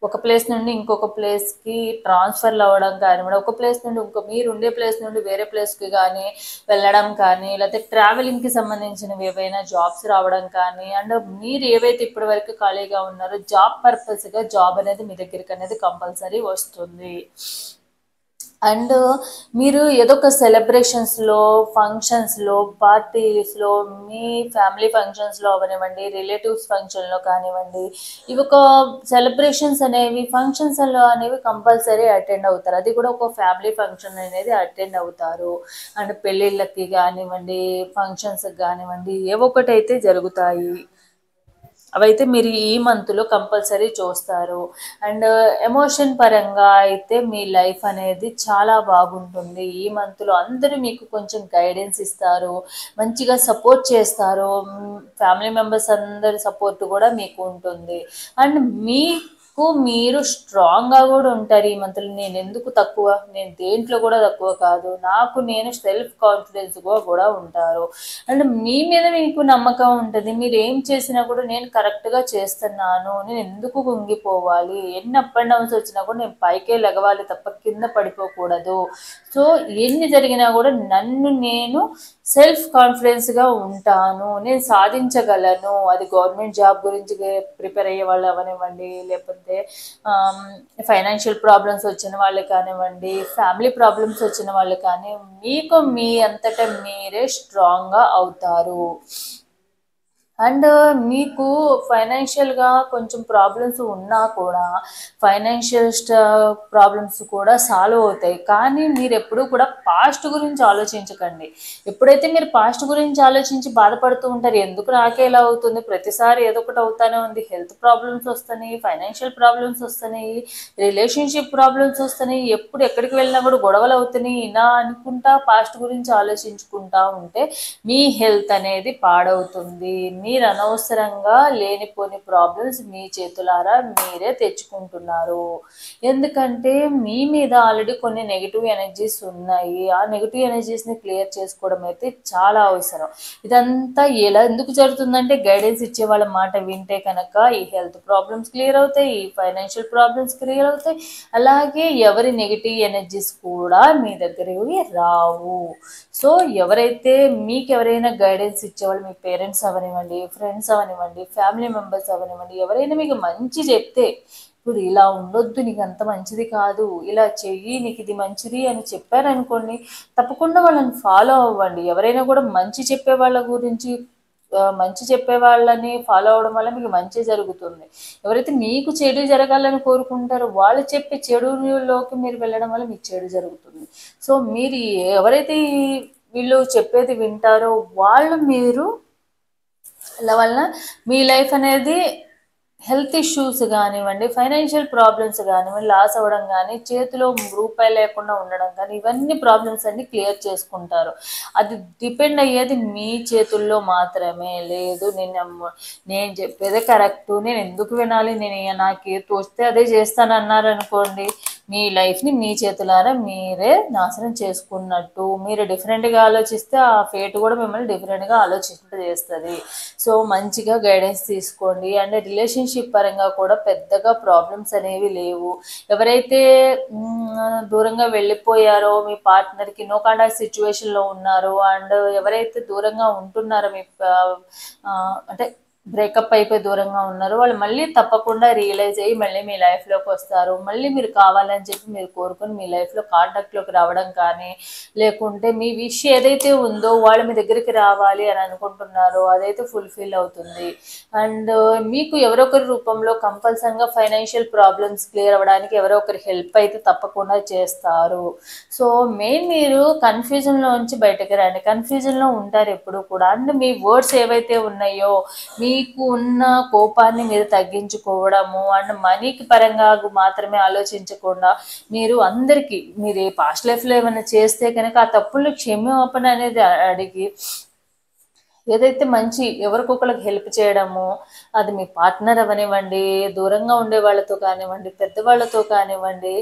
ఒక ప్లేస్ నుండి ఇంకొక ప్లేస్కి ట్రాన్స్ఫర్లు అవ్వడం కానివ్వండి, ఒక ప్లేస్ నుండి మీరు ఉండే ప్లేస్ నుండి వేరే ప్లేస్కి కానీ వెళ్ళడం కానీ, లేకపోతే ట్రావెలింగ్కి సంబంధించినవి ఏవైనా జాబ్స్ రావడం కానీ, అండ్ మీరు ఏవైతే ఇప్పటి వరకు ఖాళీగా ఉన్నారో జాబ్ పర్పస్గా జాబ్ అనేది మీ దగ్గరికి అనేది కంపల్సరీ వస్తుంది. అండ్ మీరు ఏదో ఒక సెలబ్రేషన్స్లో, ఫంక్షన్స్లో, పార్టీస్లో, మీ ఫ్యామిలీ ఫంక్షన్స్లో అవనివ్వండి, రిలేటివ్స్ ఫంక్షన్లో కానివ్వండి, ఇవి ఒక సెలబ్రేషన్స్ అనేవి, ఫంక్షన్స్ అనేవి కంపల్సరీ అటెండ్ అవుతారు. అది కూడా ఒక ఫ్యామిలీ ఫంక్షన్ అనేది అటెండ్ అవుతారు. అండ్ పెళ్ళిళ్ళకి కానివ్వండి, ఫంక్షన్స్కి కానివ్వండి, ఏవో ఒకటైతే జరుగుతాయి. అవైతే మీరు ఈ మంత్లో కంపల్సరీ చూస్తారు. అండ్ ఎమోషన్ పరంగా అయితే మీ లైఫ్ అనేది చాలా బాగుంటుంది. ఈ మంత్లో అందరూ మీకు కొంచెం గైడెన్స్ ఇస్తారు, మంచిగా సపోర్ట్ చేస్తారు. ఫ్యామిలీ మెంబర్స్ అందరి సపోర్ట్ కూడా మీకు ఉంటుంది. అండ్ మీరు స్ట్రాంగ్గా కూడా ఉంటారు ఈ మంత్లో. నేను ఎందుకు తక్కువ, నేను దేంట్లో కూడా తక్కువ కాదు, నేను సెల్ఫ్ కాన్ఫిడెన్స్గా కూడా ఉంటారు. అండ్ మీ మీద మీకు నమ్మకం ఉంటుంది. మీరు ఏం చేసినా కూడా నేను కరెక్ట్గా చేస్తున్నాను, నేను ఎందుకు కుంగిపోవాలి, ఎన్ని అప్ అండ్ డౌన్స్ వచ్చినా కూడా నేను పైకే లెగవాలి తప్ప కింద పడిపోకూడదు. సో ఎన్ని జరిగినా కూడా నేను సెల్ఫ్ కాన్ఫిడెన్స్గా ఉంటాను, నేను సాధించగలను. అది గవర్నమెంట్ జాబ్ గురించి ప్రిపేర్ అయ్యే వాళ్ళు అవనివ్వండి, లేకపోతే ఫైనాన్షియల్ ప్రాబ్లమ్స్ వచ్చిన వాళ్ళు కానివ్వండి, ఫ్యామిలీ ప్రాబ్లమ్స్ వచ్చిన వాళ్ళు కానీ, మీకు మీ అంతటా మీరే స్ట్రాంగ్గా అవుతారు. అండ్ మీకు ఫైనాన్షియల్గా కొంచెం ప్రాబ్లమ్స్ ఉన్నా కూడా ఫైనాన్షియల్ ప్రాబ్లమ్స్ కూడా సాల్వ్ అవుతాయి. కానీ మీరు ఎప్పుడూ కూడా పాస్ట్ గురించి ఆలోచించకండి. ఎప్పుడైతే మీరు పాస్ట్ గురించి ఆలోచించి బాధపడుతూ ఉంటారు, ఎందుకు నాకే ఇలా అవుతుంది, ప్రతిసారి ఏదో ఒకటి అవుతానే ఉంది, హెల్త్ ప్రాబ్లమ్స్ వస్తున్నాయి, ఫైనాన్షియల్ ప్రాబ్లమ్స్ వస్తున్నాయి, రిలేషన్షిప్ ప్రాబ్లమ్స్ వస్తున్నాయి, ఎప్పుడు ఎక్కడికి వెళ్ళినా కూడా గొడవలు అవుతున్నాయి, ఇలా అనుకుంటా పాస్ట్ గురించి ఆలోచించుకుంటా ఉంటే మీ హెల్త్ అనేది పాడవుతుంది. మీరు అనవసరంగా లేనిపోని ప్రాబ్లమ్స్ మీ చేతులారా మీరే తెచ్చుకుంటున్నారు. ఎందుకంటే మీ మీద ఆల్రెడీ కొన్ని నెగిటివ్ ఎనర్జీస్ ఉన్నాయి. ఆ నెగిటివ్ ఎనర్జీస్ని క్లియర్ చేసుకోవడం అయితే చాలా అవసరం. ఇదంతా ఎలా ఎందుకు జరుగుతుందంటే గైడెన్స్ ఇచ్చే వాళ్ళ మాట వింటే కనుక ఈ హెల్త్ ప్రాబ్లమ్స్ క్లియర్ అవుతాయి, ఈ ఫైనాన్షియల్ ప్రాబ్లమ్స్ క్లియర్ అవుతాయి, అలాగే ఎవరి నెగిటివ్ ఎనర్జీస్ కూడా మీ దగ్గరికి రావు. సో ఎవరైతే మీకు ఎవరైనా గైడెన్స్ ఇచ్చేవాళ్ళు, మీ పేరెంట్స్ అవనివ్వండి, ఫ్రెండ్స్ అవనివ్వండి, ఫ్యామిలీ మెంబర్స్ అవనివ్వండి, ఎవరైనా మీకు మంచి చెప్తే, ఇప్పుడు ఇలా ఉండొద్దు, నీకు అంత మంచిది కాదు, ఇలా చెయ్యి, నీకు ఇది మంచిది అని చెప్పారనుకోండి, తప్పకుండా వాళ్ళని ఫాలో అవ్వండి. ఎవరైనా కూడా మంచి చెప్పే వాళ్ళ గురించి మంచి చెప్పే వాళ్ళని ఫాలో అవడం వల్ల మీకు మంచి జరుగుతుంది. ఎవరైతే మీకు చెడు జరగాలని కోరుకుంటారో వాళ్ళు చెప్పే చెడులోకి మీరు వెళ్ళడం వల్ల మీకు చెడు జరుగుతుంది. సో మీరు ఎవరైతే వీళ్ళు చెప్పేది వింటారో వాళ్ళు మీరు వల్ల మీ లైఫ్ అనేది హెల్త్ ఇష్యూస్ కానివ్వండి, ఫైనాన్షియల్ ప్రాబ్లమ్స్ కానివ్వండి, లాస్ అవ్వడం కానీ, చేతిలో రూపాయి లేకుండా ఉండడం కానీ, ఇవన్నీ ప్రాబ్లమ్స్ అన్ని క్లియర్ చేసుకుంటారు. అది డిపెండ్ అయ్యేది మీ చేతుల్లో మాత్రమే. లేదు నేను చెప్పేదే కరెక్టు, నేను ఎందుకు వినాలి, నేను నాకు ఏ తోస్తే అదే చేస్తాను అన్నారనుకోండి, మీ లైఫ్ని మీ చేతులారా మీరే నాశనం చేసుకున్నట్టు. మీరు డిఫరెంట్గా ఆలోచిస్తే ఆ ఫేట్ కూడా మిమ్మల్ని డిఫరెంట్గా ఆలోచింపజేస్తుంది. సో మంచిగా గైడెన్స్ తీసుకోండి. అండ్ రిలేషన్షిప్ పరంగా కూడా పెద్దగా ప్రాబ్లమ్స్ అనేవి లేవు. ఎవరైతే దూరంగా వెళ్ళిపోయారో, మీ పార్ట్నర్కి నో కాంటాక్ట్ సిచ్యువేషన్లో ఉన్నారో, అండ్ ఎవరైతే దూరంగా ఉంటున్నారో మీ అంటే బ్రేకప్ అయిపోయి దూరంగా ఉన్నారు, వాళ్ళు మళ్ళీ తప్పకుండా రియలైజ్ అయ్యి మళ్ళీ మీ లైఫ్లోకి వస్తారు. మళ్ళీ మీరు కావాలని చెప్పి మీరు కోరుకొని మీ లైఫ్లో కాంటాక్ట్లోకి రావడం కానీ, లేకుంటే మీ విష్ ఏదైతే ఉందో వాళ్ళు మీ దగ్గరికి రావాలి అని అనుకుంటున్నారో అదైతే ఫుల్ఫిల్ అవుతుంది. అండ్ మీకు ఎవరొకరి రూపంలో కంపల్సరిగా ఫైనాన్షియల్ ప్రాబ్లమ్స్ క్లియర్ అవ్వడానికి ఎవరో ఒకరి హెల్ప్ అయితే తప్పకుండా చేస్తారు. సో మెయిన్ మీరు కన్ఫ్యూజన్లోంచి బయటకు రండి. కన్ఫ్యూజన్లో ఉంటారు ఎప్పుడు కూడా. అండ్ మీ వర్డ్స్ ఏవైతే ఉన్నాయో, మీకు ఉన్న కోపాన్ని మీరు తగ్గించుకోవడము, అండ్ మనీకి పరంగా మాత్రమే ఆలోచించకుండా మీరు అందరికీ మీరు ఏ పాస్ట్ లైఫ్లో ఏమైనా చేస్తే కనుక ఆ తప్పులు క్షమాపణ అనేది అడిగి ఏదైతే మంచి ఎవరికొకరికి హెల్ప్ చేయడము, అది మీ పార్ట్నర్ అవనివ్వండి, దూరంగా ఉండే వాళ్ళతో కానివ్వండి, పెద్దవాళ్ళతో కానివ్వండి,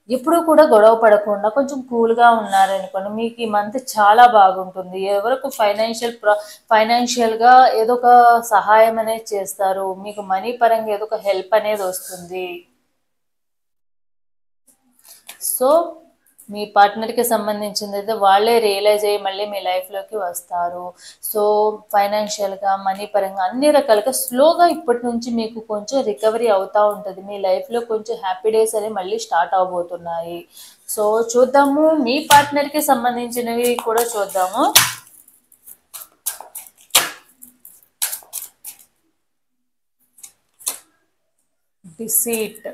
ఎప్పుడూ కూడా గొడవ పడకుండా కొంచెం కూల్గా ఉన్నారనుకోండి, మీకు ఈ మంత్ చాలా బాగుంటుంది. ఎవరికి ఫైనాన్షియల్గా ఏదో ఒక సహాయం అనేది చేస్తారు, మీకు మనీ పరంగా ఏదో ఒక హెల్ప్ అనేది వస్తుంది. సో మీ పార్ట్నర్కి సంబంధించింది అయితే వాళ్ళే రియలైజ్ అయ్యి మళ్ళీ మీ లైఫ్లోకి వస్తారు. సో ఫైనాన్షియల్గా, మనీ పరంగా అన్ని రకాలుగా స్లోగా ఇప్పటి నుంచి మీకు కొంచెం రికవరీ అవుతూ ఉంటుంది. మీ లైఫ్లో కొంచెం హ్యాపీ డేస్ అనేవి మళ్ళీ స్టార్ట్ అవబోతున్నాయి. సో చూద్దాము, మీ పార్ట్నర్కి సంబంధించినవి కూడా చూద్దాము. Deceit,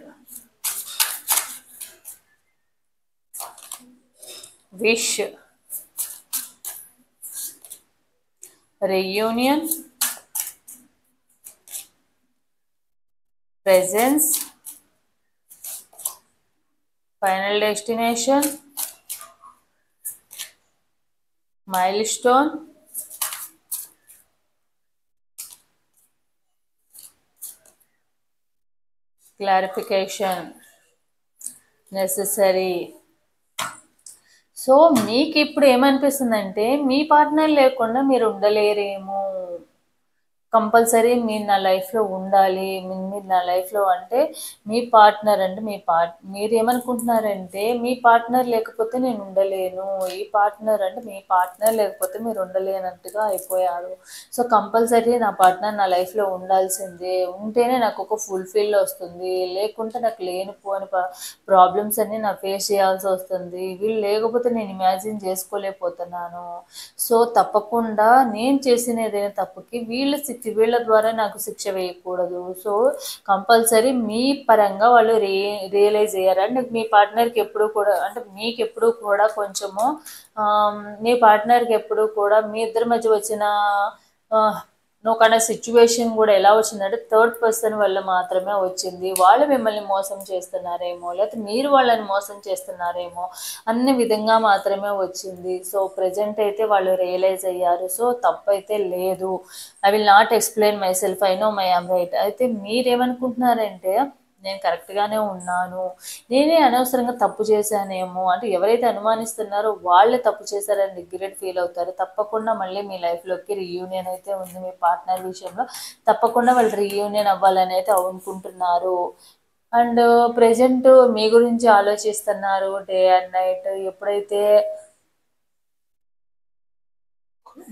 wish, reunion, presence, final destination, mile stone, clarification, necessary. So మీకు ఇప్పుడు ఏమనిపిస్తుందంటే మీ పార్ట్నర్ లేకుండా మీరు ఉండలేరేమో, కంపల్సరీ మీరు నా లైఫ్లో ఉండాలి. మీరు నా లైఫ్లో అంటే మీ పార్ట్నర్ అంటే మీరు ఏమనుకుంటున్నారంటే మీ పార్ట్నర్ లేకపోతే నేను ఉండలేను, ఈ పార్ట్నర్ అంటే మీ పార్ట్నర్ లేకపోతే మీరు ఉండలేనట్టుగా అయిపోయారు. సో కంపల్సరీ నా పార్ట్నర్ నా లైఫ్లో ఉండాల్సిందే, ఉంటేనే నాకు ఒక ఫుల్ఫిల్ వస్తుంది, లేకుంటే నాకు లేనిపోని ప్రాబ్లమ్స్ అన్నీ నా ఫేస్ చేయాల్సి వస్తుంది, వీళ్ళు లేకపోతే నేను ఇమాజిన్ చేసుకోలేకపోతున్నాను. సో తప్పకుండా నేను చేసిన ఏదైనా తప్పుకి వీళ్ళు వీళ్ళ ద్వారా నాకు శిక్ష వేయకూడదు. సో కంపల్సరీ మీ పరంగా వాళ్ళు రియలైజ్ అయ్యారు. అంటే మీ పార్ట్నర్కి ఎప్పుడు కూడా అంటే మీకు ఎప్పుడు కూడా కొంచెము మీ పార్ట్నర్కి ఎప్పుడు కూడా మీ ఇద్దరి మధ్య వచ్చిన నోకన్నా సిచ్యువేషన్ కూడా ఎలా వచ్చిందంటే థర్డ్ పర్సన్ వల్ల మాత్రమే వచ్చింది. వాళ్ళు మిమ్మల్ని మోసం చేస్తున్నారేమో, లేకపోతే మీరు వాళ్ళని మోసం చేస్తున్నారేమో అన్ని విధంగా మాత్రమే వచ్చింది. సో ప్రజెంట్ అయితే వాళ్ళు రియలైజ్ అయ్యారు. సో తప్పైతే లేదు. I will not explain my self, I know my I'm right. అయితే మీరేమనుకుంటున్నారంటే నేను కరెక్ట్గానే ఉన్నాను, నేనే అనవసరంగా తప్పు చేశానేమో, అంటే ఎవరైతే అనుమానిస్తున్నారో వాళ్ళే తప్పు చేశారని రిగ్రెట్ ఫీల్ అవుతారు. తప్పకుండా మళ్ళీ మీ లైఫ్లోకి రీయూనియన్ అయితే ఉంది. మీ పార్ట్నర్ విషయంలో తప్పకుండా వాళ్ళు రీయూనియన్ అవ్వాలని అయితే అనుకుంటున్నారు. అండ్ ప్రజెంట్ మీ గురించి ఆలోచిస్తున్నారు డే అండ్ నైట్. ఎప్పుడైతే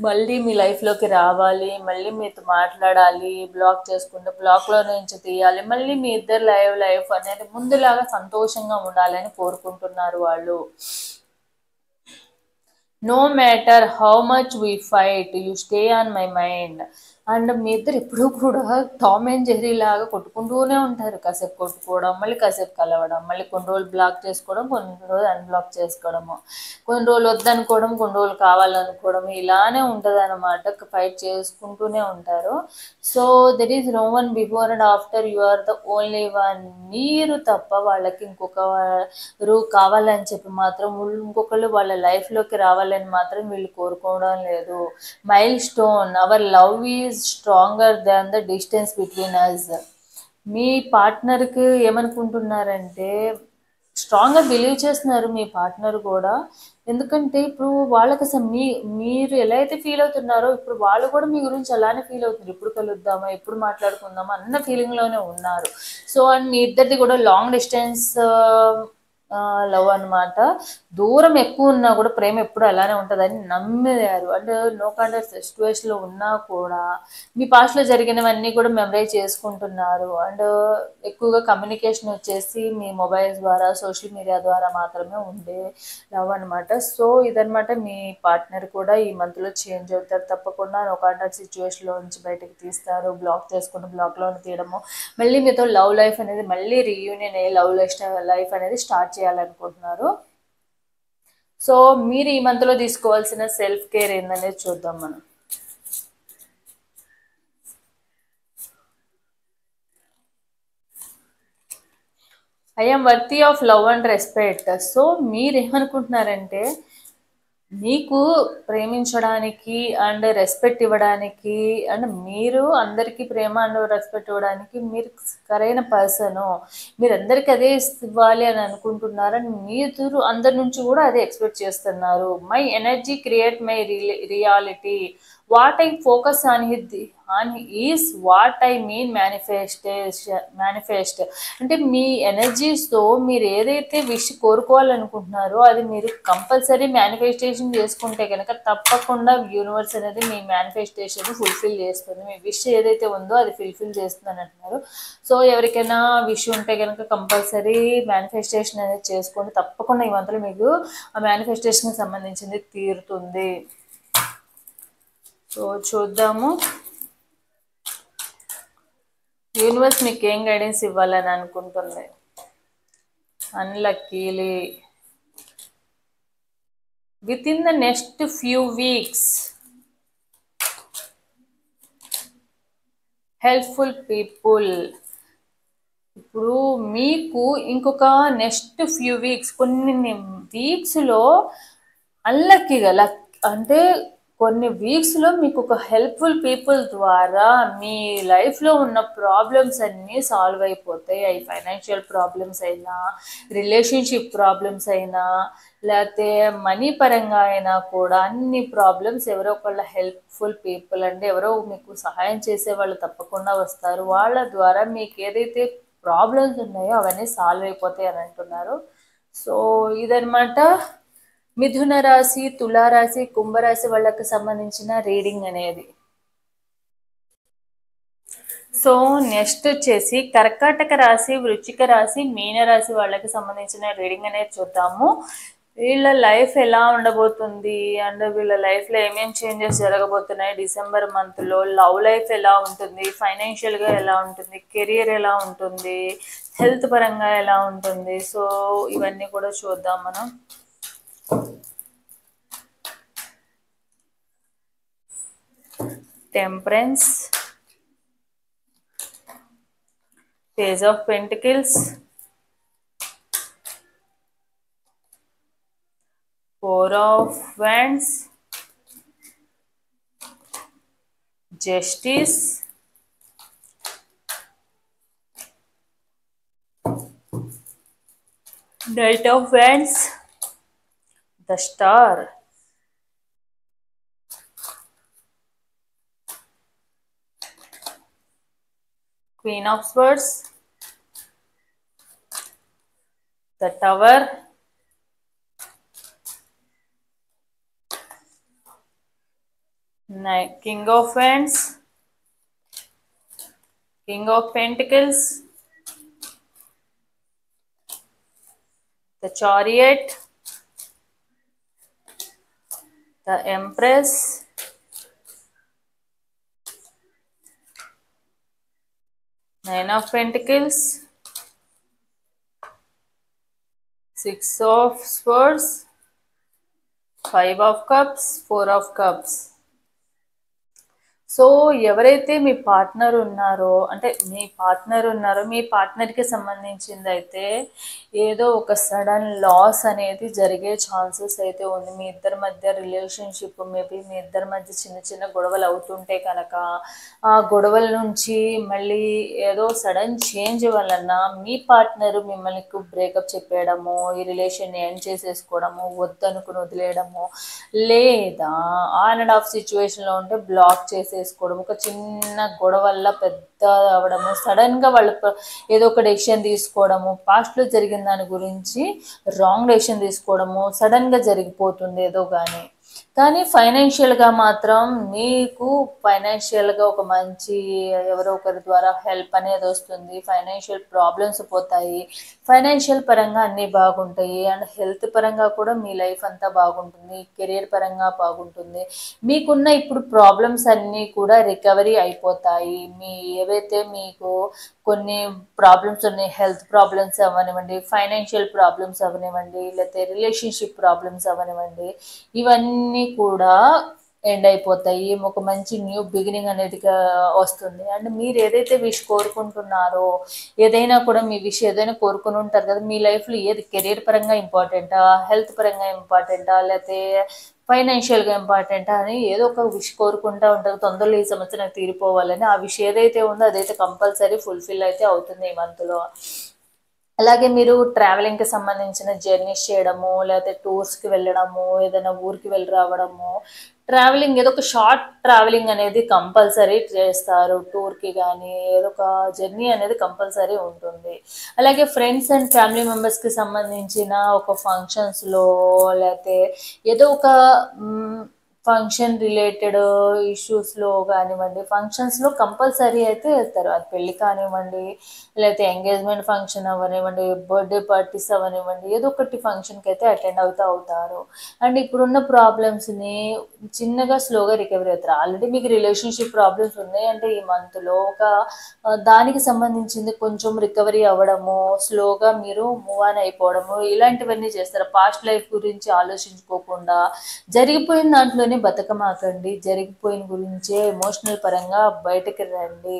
మళ్ళీ మీ లైఫ్లోకి రావాలి, మళ్ళీ మీతో మాట్లాడాలి, బ్లాక్ చేసుకుంటే బ్లాక్లో నుంచి తీయాలి, మళ్ళీ మీ ఇద్దరు లైఫ్ అనేది ముందులాగా సంతోషంగా ఉండాలని కోరుకుంటున్నారు వాళ్ళు. No matter how much we fight you stay on my mind. And మీ ఇద్దరు ఎప్పుడూ కూడా టామ్ అండ్ జెర్రీ లాగా కొట్టుకుంటూనే ఉంటారు. కాసేపు కొట్టుకోవడం, మళ్ళీ కాసేపు కలవడం, మళ్ళీ కొన్ని రోజులు బ్లాక్ చేసుకోవడం, కొన్ని రోజులు అన్బ్లాక్ చేసుకోవడము, కొన్ని రోజులు వద్దనుకోవడం, కొన్ని రోజులు కావాలనుకోవడం, ఇలానే ఉంటుంది అన్నమాట. ఫైట్ చేసుకుంటూనే ఉంటారు. So there is no one before and after, you are the only one. మీరు తప్ప వాళ్ళకి ఇంకొకరు కావాలని చెప్పి మాత్రం ఇంకొకళ్ళు వాళ్ళ లైఫ్లోకి రావాలని మాత్రం వీళ్ళు కోరుకోవడం లేదు. Milestone, our love is stronger than the distance between us. మీ పార్ట్నర్కి ఏమనుకుంటున్నారంటే స్ట్రాంగ్గా బిలీవ్ చేస్తున్నారు మీ పార్ట్నర్ కూడా. ఎందుకంటే ఇప్పుడు వాళ్ళకి అసలు మీరు ఎలా అయితే ఫీల్ అవుతున్నారో ఇప్పుడు వాళ్ళు కూడా మీ గురించి అలానే ఫీల్ అవుతున్నారు. ఎప్పుడు కలుద్దామా, ఎప్పుడు మాట్లాడుకుందామా అన్న ఫీలింగ్లోనే ఉన్నారు. సో అండ్ మీ ఇద్దరిది కూడా లాంగ్ డిస్టెన్స్ లవ్ అనమాట. దూరం ఎక్కువ ఉన్నా కూడా ప్రేమ ఎప్పుడు అలానే ఉంటుందని నమ్మారు. అంటే నో కాంటాక్ట్ సిచ్యువేషన్లో ఉన్నా కూడా మీ పాస్ట్లో జరిగినవన్నీ కూడా మెమరైజ్ చేసుకుంటున్నారు. అండ్ ఎక్కువగా కమ్యూనికేషన్ వచ్చేసి మీ మొబైల్స్ ద్వారా, సోషల్ మీడియా ద్వారా మాత్రమే ఉండే లవ్ అనమాట. సో ఇదనమాట. మీ పార్ట్నర్ కూడా ఈ మంత్లో చేంజ్ అవుతారు. తప్పకుండా నో కాంటాక్ట్ సిచ్యువేషన్లో నుంచి బయటకు తీస్తారు. బ్లాక్ చేసుకుంటూ బ్లాక్లో తీయడము, మళ్ళీ మీతో లవ్ లైఫ్ అనేది మళ్ళీ రీయూనియన్ అయ్యి లైఫ్ అనేది స్టార్ట్ చేయాలనుకుంటున్నారు. సో మీరు ఈ మంత్లో తీసుకోవాల్సిన సెల్ఫ్ కేర్ ఏందనేది చూద్దాం మనం. I am worthy of love and respect. So మీరేమనుకుంటున్నారంటే మీకు ప్రేమించడానికి అండ్ రెస్పెక్ట్ ఇవ్వడానికి అండ్ మీరు అందరికీ ప్రేమ అండ్ రెస్పెక్ట్ ఇవ్వడానికి మీరు సరైన పర్సను. మీరు అందరికీ అదే ఇవ్వాలి అని అనుకుంటున్నారు అండ్ మీరు అందరి నుంచి కూడా అదే ఎక్స్పెక్ట్ చేస్తున్నారు. My energy create my reality, what I focus on is what I mean manifest. అంటే మీ ఎనర్జీస్తో మీరు ఏదైతే విష్ కోరుకోవాలనుకుంటున్నారో అది మీరు కంపల్సరీ మేనిఫెస్టేషన్ చేసుకుంటే కనుక తప్పకుండా యూనివర్స్ అనేది మీ మేనిఫెస్టేషన్ ఫుల్ఫిల్ చేస్తుంది. మీ విష్ ఏదైతే ఉందో అది ఫుల్ఫిల్ చేస్తుందని అంటున్నారు. సో ఎవరికైనా విష్ ఉంటే కనుక కంపల్సరీ మేనిఫెస్టేషన్ అనేది చేసుకోండి. తప్పకుండా ఈ మంత్లో మీకు ఆ మేనిఫెస్టేషన్కి సంబంధించింది తీరుతుంది. సో చూద్దాము యూనివర్స్ మీకు ఏం గైడెన్స్ ఇవ్వాలని అనుకుంటుంది. Unluckily with in the next few weeks helpful people. ఇప్పుడు మీకు ఇంకొక నెక్స్ట్ ఫ్యూ వీక్స్, కొన్ని వీక్స్లో అన్లక్కీగా అంటే కొన్ని వీక్స్లో మీకు ఒక హెల్ప్ఫుల్ పీపుల్ ద్వారా మీ లైఫ్లో ఉన్న ప్రాబ్లమ్స్ అన్నీ సాల్వ్ అయిపోతాయి. అవి ఫైనాన్షియల్ ప్రాబ్లమ్స్ అయినా, రిలేషన్షిప్ ప్రాబ్లమ్స్ అయినా, లేకపోతే మనీ పరంగా అయినా కూడా అన్ని ప్రాబ్లమ్స్ ఎవరో ఒకళ్ళ హెల్ప్ఫుల్ పీపుల్ అంటే ఎవరో మీకు సహాయం చేసే వాళ్ళు తప్పకుండా వస్తారు. వాళ్ళ ద్వారా మీకు ఏదైతే ప్రాబ్లమ్స్ ఉన్నాయో అవన్నీ సాల్వ్ అయిపోతాయి అని అంటున్నారు. సో ఇదనమాట మిథున రాశి, తులారాశి, కుంభరాశి వాళ్ళకి సంబంధించిన రీడింగ్ అనేది. సో నెక్స్ట్ వచ్చేసి కర్కాటక రాశి, వృశ్చిక రాశి, మీనరాశి వాళ్ళకి సంబంధించిన రీడింగ్ అనేది చూద్దాము. వీళ్ళ లైఫ్ ఎలా ఉండబోతుంది అండ్ వీళ్ళ లైఫ్లో ఏమేమి చేంజెస్ జరగబోతున్నాయి డిసెంబర్ మంత్లో, లవ్ లైఫ్ ఎలా ఉంటుంది, ఫైనాన్షియల్గా ఎలా ఉంటుంది, కెరియర్ ఎలా ఉంటుంది, హెల్త్ పరంగా ఎలా ఉంటుంది. సో ఇవన్నీ కూడా చూద్దాం మనం. Temperance, page of pentacles, four of wands, justice, Knight of Wands, the Star, Queen of Swords, the Tower, King of Wands, King of Pentacles, the Chariot, the Empress, Nine of Pentacles, Six of Swords, Five of Cups, Four of Cups. So ఎవరైతే మీ partner ఉన్నారో మీ పార్ట్నర్కి సంబంధించింది అయితే ఏదో ఒక sudden loss అనేది జరిగే chances అయితే ఉంది. మీ ఇద్దరి మధ్య రిలేషన్షిప్ మేబీ మీ ఇద్దరి మధ్య చిన్న చిన్న గొడవలు అవుతుంటే కనుక ఆ గొడవల నుంచి మళ్ళీ ఏదో సడన్ చేంజ్ వలన మీ పార్ట్నర్ మిమ్మల్ని బ్రేకప్ చెప్పేయడము, ఈ రిలేషన్ ఎండ్ చేసేసుకోవడము, వద్దనుకుని వదిలేయడము, లేదా ఆన్ అండ్ ఆఫ్ సిచ్యువేషన్లో ఉంటే బ్లాక్ చేసేసుకోవడం, ఒక చిన్న గొడవ వల్ల పెద్ద అవ్వడము, సడన్గా వాళ్ళు ఏదో ఒక డెసిషన్ తీసుకోవడము, పాస్ట్లో జరిగిన దాని గురించి రాంగ్ డెసిషన్ తీసుకోవడము సడన్గా జరిగిపోతుంది ఏదో కానీ ఫైనాన్షియల్గా మాత్రం మీకు ఫైనాన్షియల్గా ఒక మంచి ఎవరో ఒకరి ద్వారా హెల్ప్ అనేది వస్తుంది, ఫైనాన్షియల్ ప్రాబ్లమ్స్ పోతాయి, ఫైనాన్షియల్ పరంగా అన్నీ బాగుంటాయి. అండ్ హెల్త్ పరంగా కూడా మీ లైఫ్ అంతా బాగుంటుంది, కెరియర్ పరంగా బాగుంటుంది. మీకున్న ఇప్పుడు ప్రాబ్లమ్స్ అన్నీ కూడా రికవరీ అయిపోతాయి. ఏవైతే మీకు కొన్ని ప్రాబ్లమ్స్ ఉన్నాయి, హెల్త్ ప్రాబ్లమ్స్ అవ్వనివ్వండి, ఫైనాన్షియల్ ప్రాబ్లమ్స్ అవ్వనివ్వండి, లేకపోతే రిలేషన్షిప్ ప్రాబ్లమ్స్ అవ్వనివ్వండి, ఇవన్నీ కూడా ఎండ్ అయిపోతాయి. ఒక మంచి న్యూ బిగినింగ్ అనేది వస్తుంది. అండ్ మీరు ఏదైతే విష్ కోరుకుంటున్నారో ఏదైనా కూడా మీ విష్ ఏదైనా కోరుకుని ఉంటారు కదా, మీ లైఫ్లో ఏది కెరీర్ పరంగా ఇంపార్టెంటా, హెల్త్ పరంగా ఇంపార్టెంటా, లేకపోతే ఫైనాన్షియల్గా ఇంపార్టెంటా అని ఏదో ఒక విష్ కోరుకుంటూ ఉంటారు. తొందరలో ఈ సమస్య నాకు తీరిపోవాలని ఆ విష్ ఏదైతే ఉందో అదైతే కంపల్సరీ ఫుల్ఫిల్ అయితే అవుతుంది ఈ మంత్లో. అలాగే మీరు ట్రావెలింగ్కి సంబంధించిన జర్నీస్ చేయడము, లేకపోతే టూర్స్కి వెళ్ళడము, ఏదైనా ఊరికి వెళ్ళి రావడము, ట్రావెలింగ్ ఏదో ఒక షార్ట్ ట్రావెలింగ్ అనేది కంపల్సరీ చేస్తారు. టూర్కి కానీ ఏదో ఒక జర్నీ అనేది కంపల్సరీ ఉంటుంది. అలాగే ఫ్రెండ్స్ అండ్ ఫ్యామిలీ మెంబర్స్కి సంబంధించిన ఒక ఫంక్షన్స్లో లేకపోతే ఏదో ఒక ఫంక్షన్ రిలేటెడ్ ఇష్యూస్లో కానివ్వండి, ఫంక్షన్స్లో కంపల్సరీ అయితే వెళ్తారు. అది పెళ్ళి కానివ్వండి, లేకపోతే ఎంగేజ్మెంట్ ఫంక్షన్ అవ్వనివ్వండి, బర్త్డే పార్టీస్ అవ్వనివ్వండి, ఏదో ఒకటి ఫంక్షన్కి అయితే అటెండ్ అవుతారు. అండ్ ఇప్పుడున్న ప్రాబ్లమ్స్ని చిన్నగా స్లోగా రికవరీ అవుతారు. ఆల్రెడీ మీకు రిలేషన్షిప్ ప్రాబ్లమ్స్ ఉన్నాయి అంటే ఈ మంత్లో ఒక దానికి సంబంధించింది కొంచెం రికవరీ అవ్వడము, స్లోగా మీరు మూవ్ ఆన్ అయిపోవడము, ఇలాంటివన్నీ చేస్తారు. పాస్ట్ లైఫ్ గురించి ఆలోచించుకోకుండా జరిగిపోయిన దాంట్లోనే బతకమాకండి, జరిగిపోయిన గురించే ఎమోషనల్ పరంగా బయటకి రండి.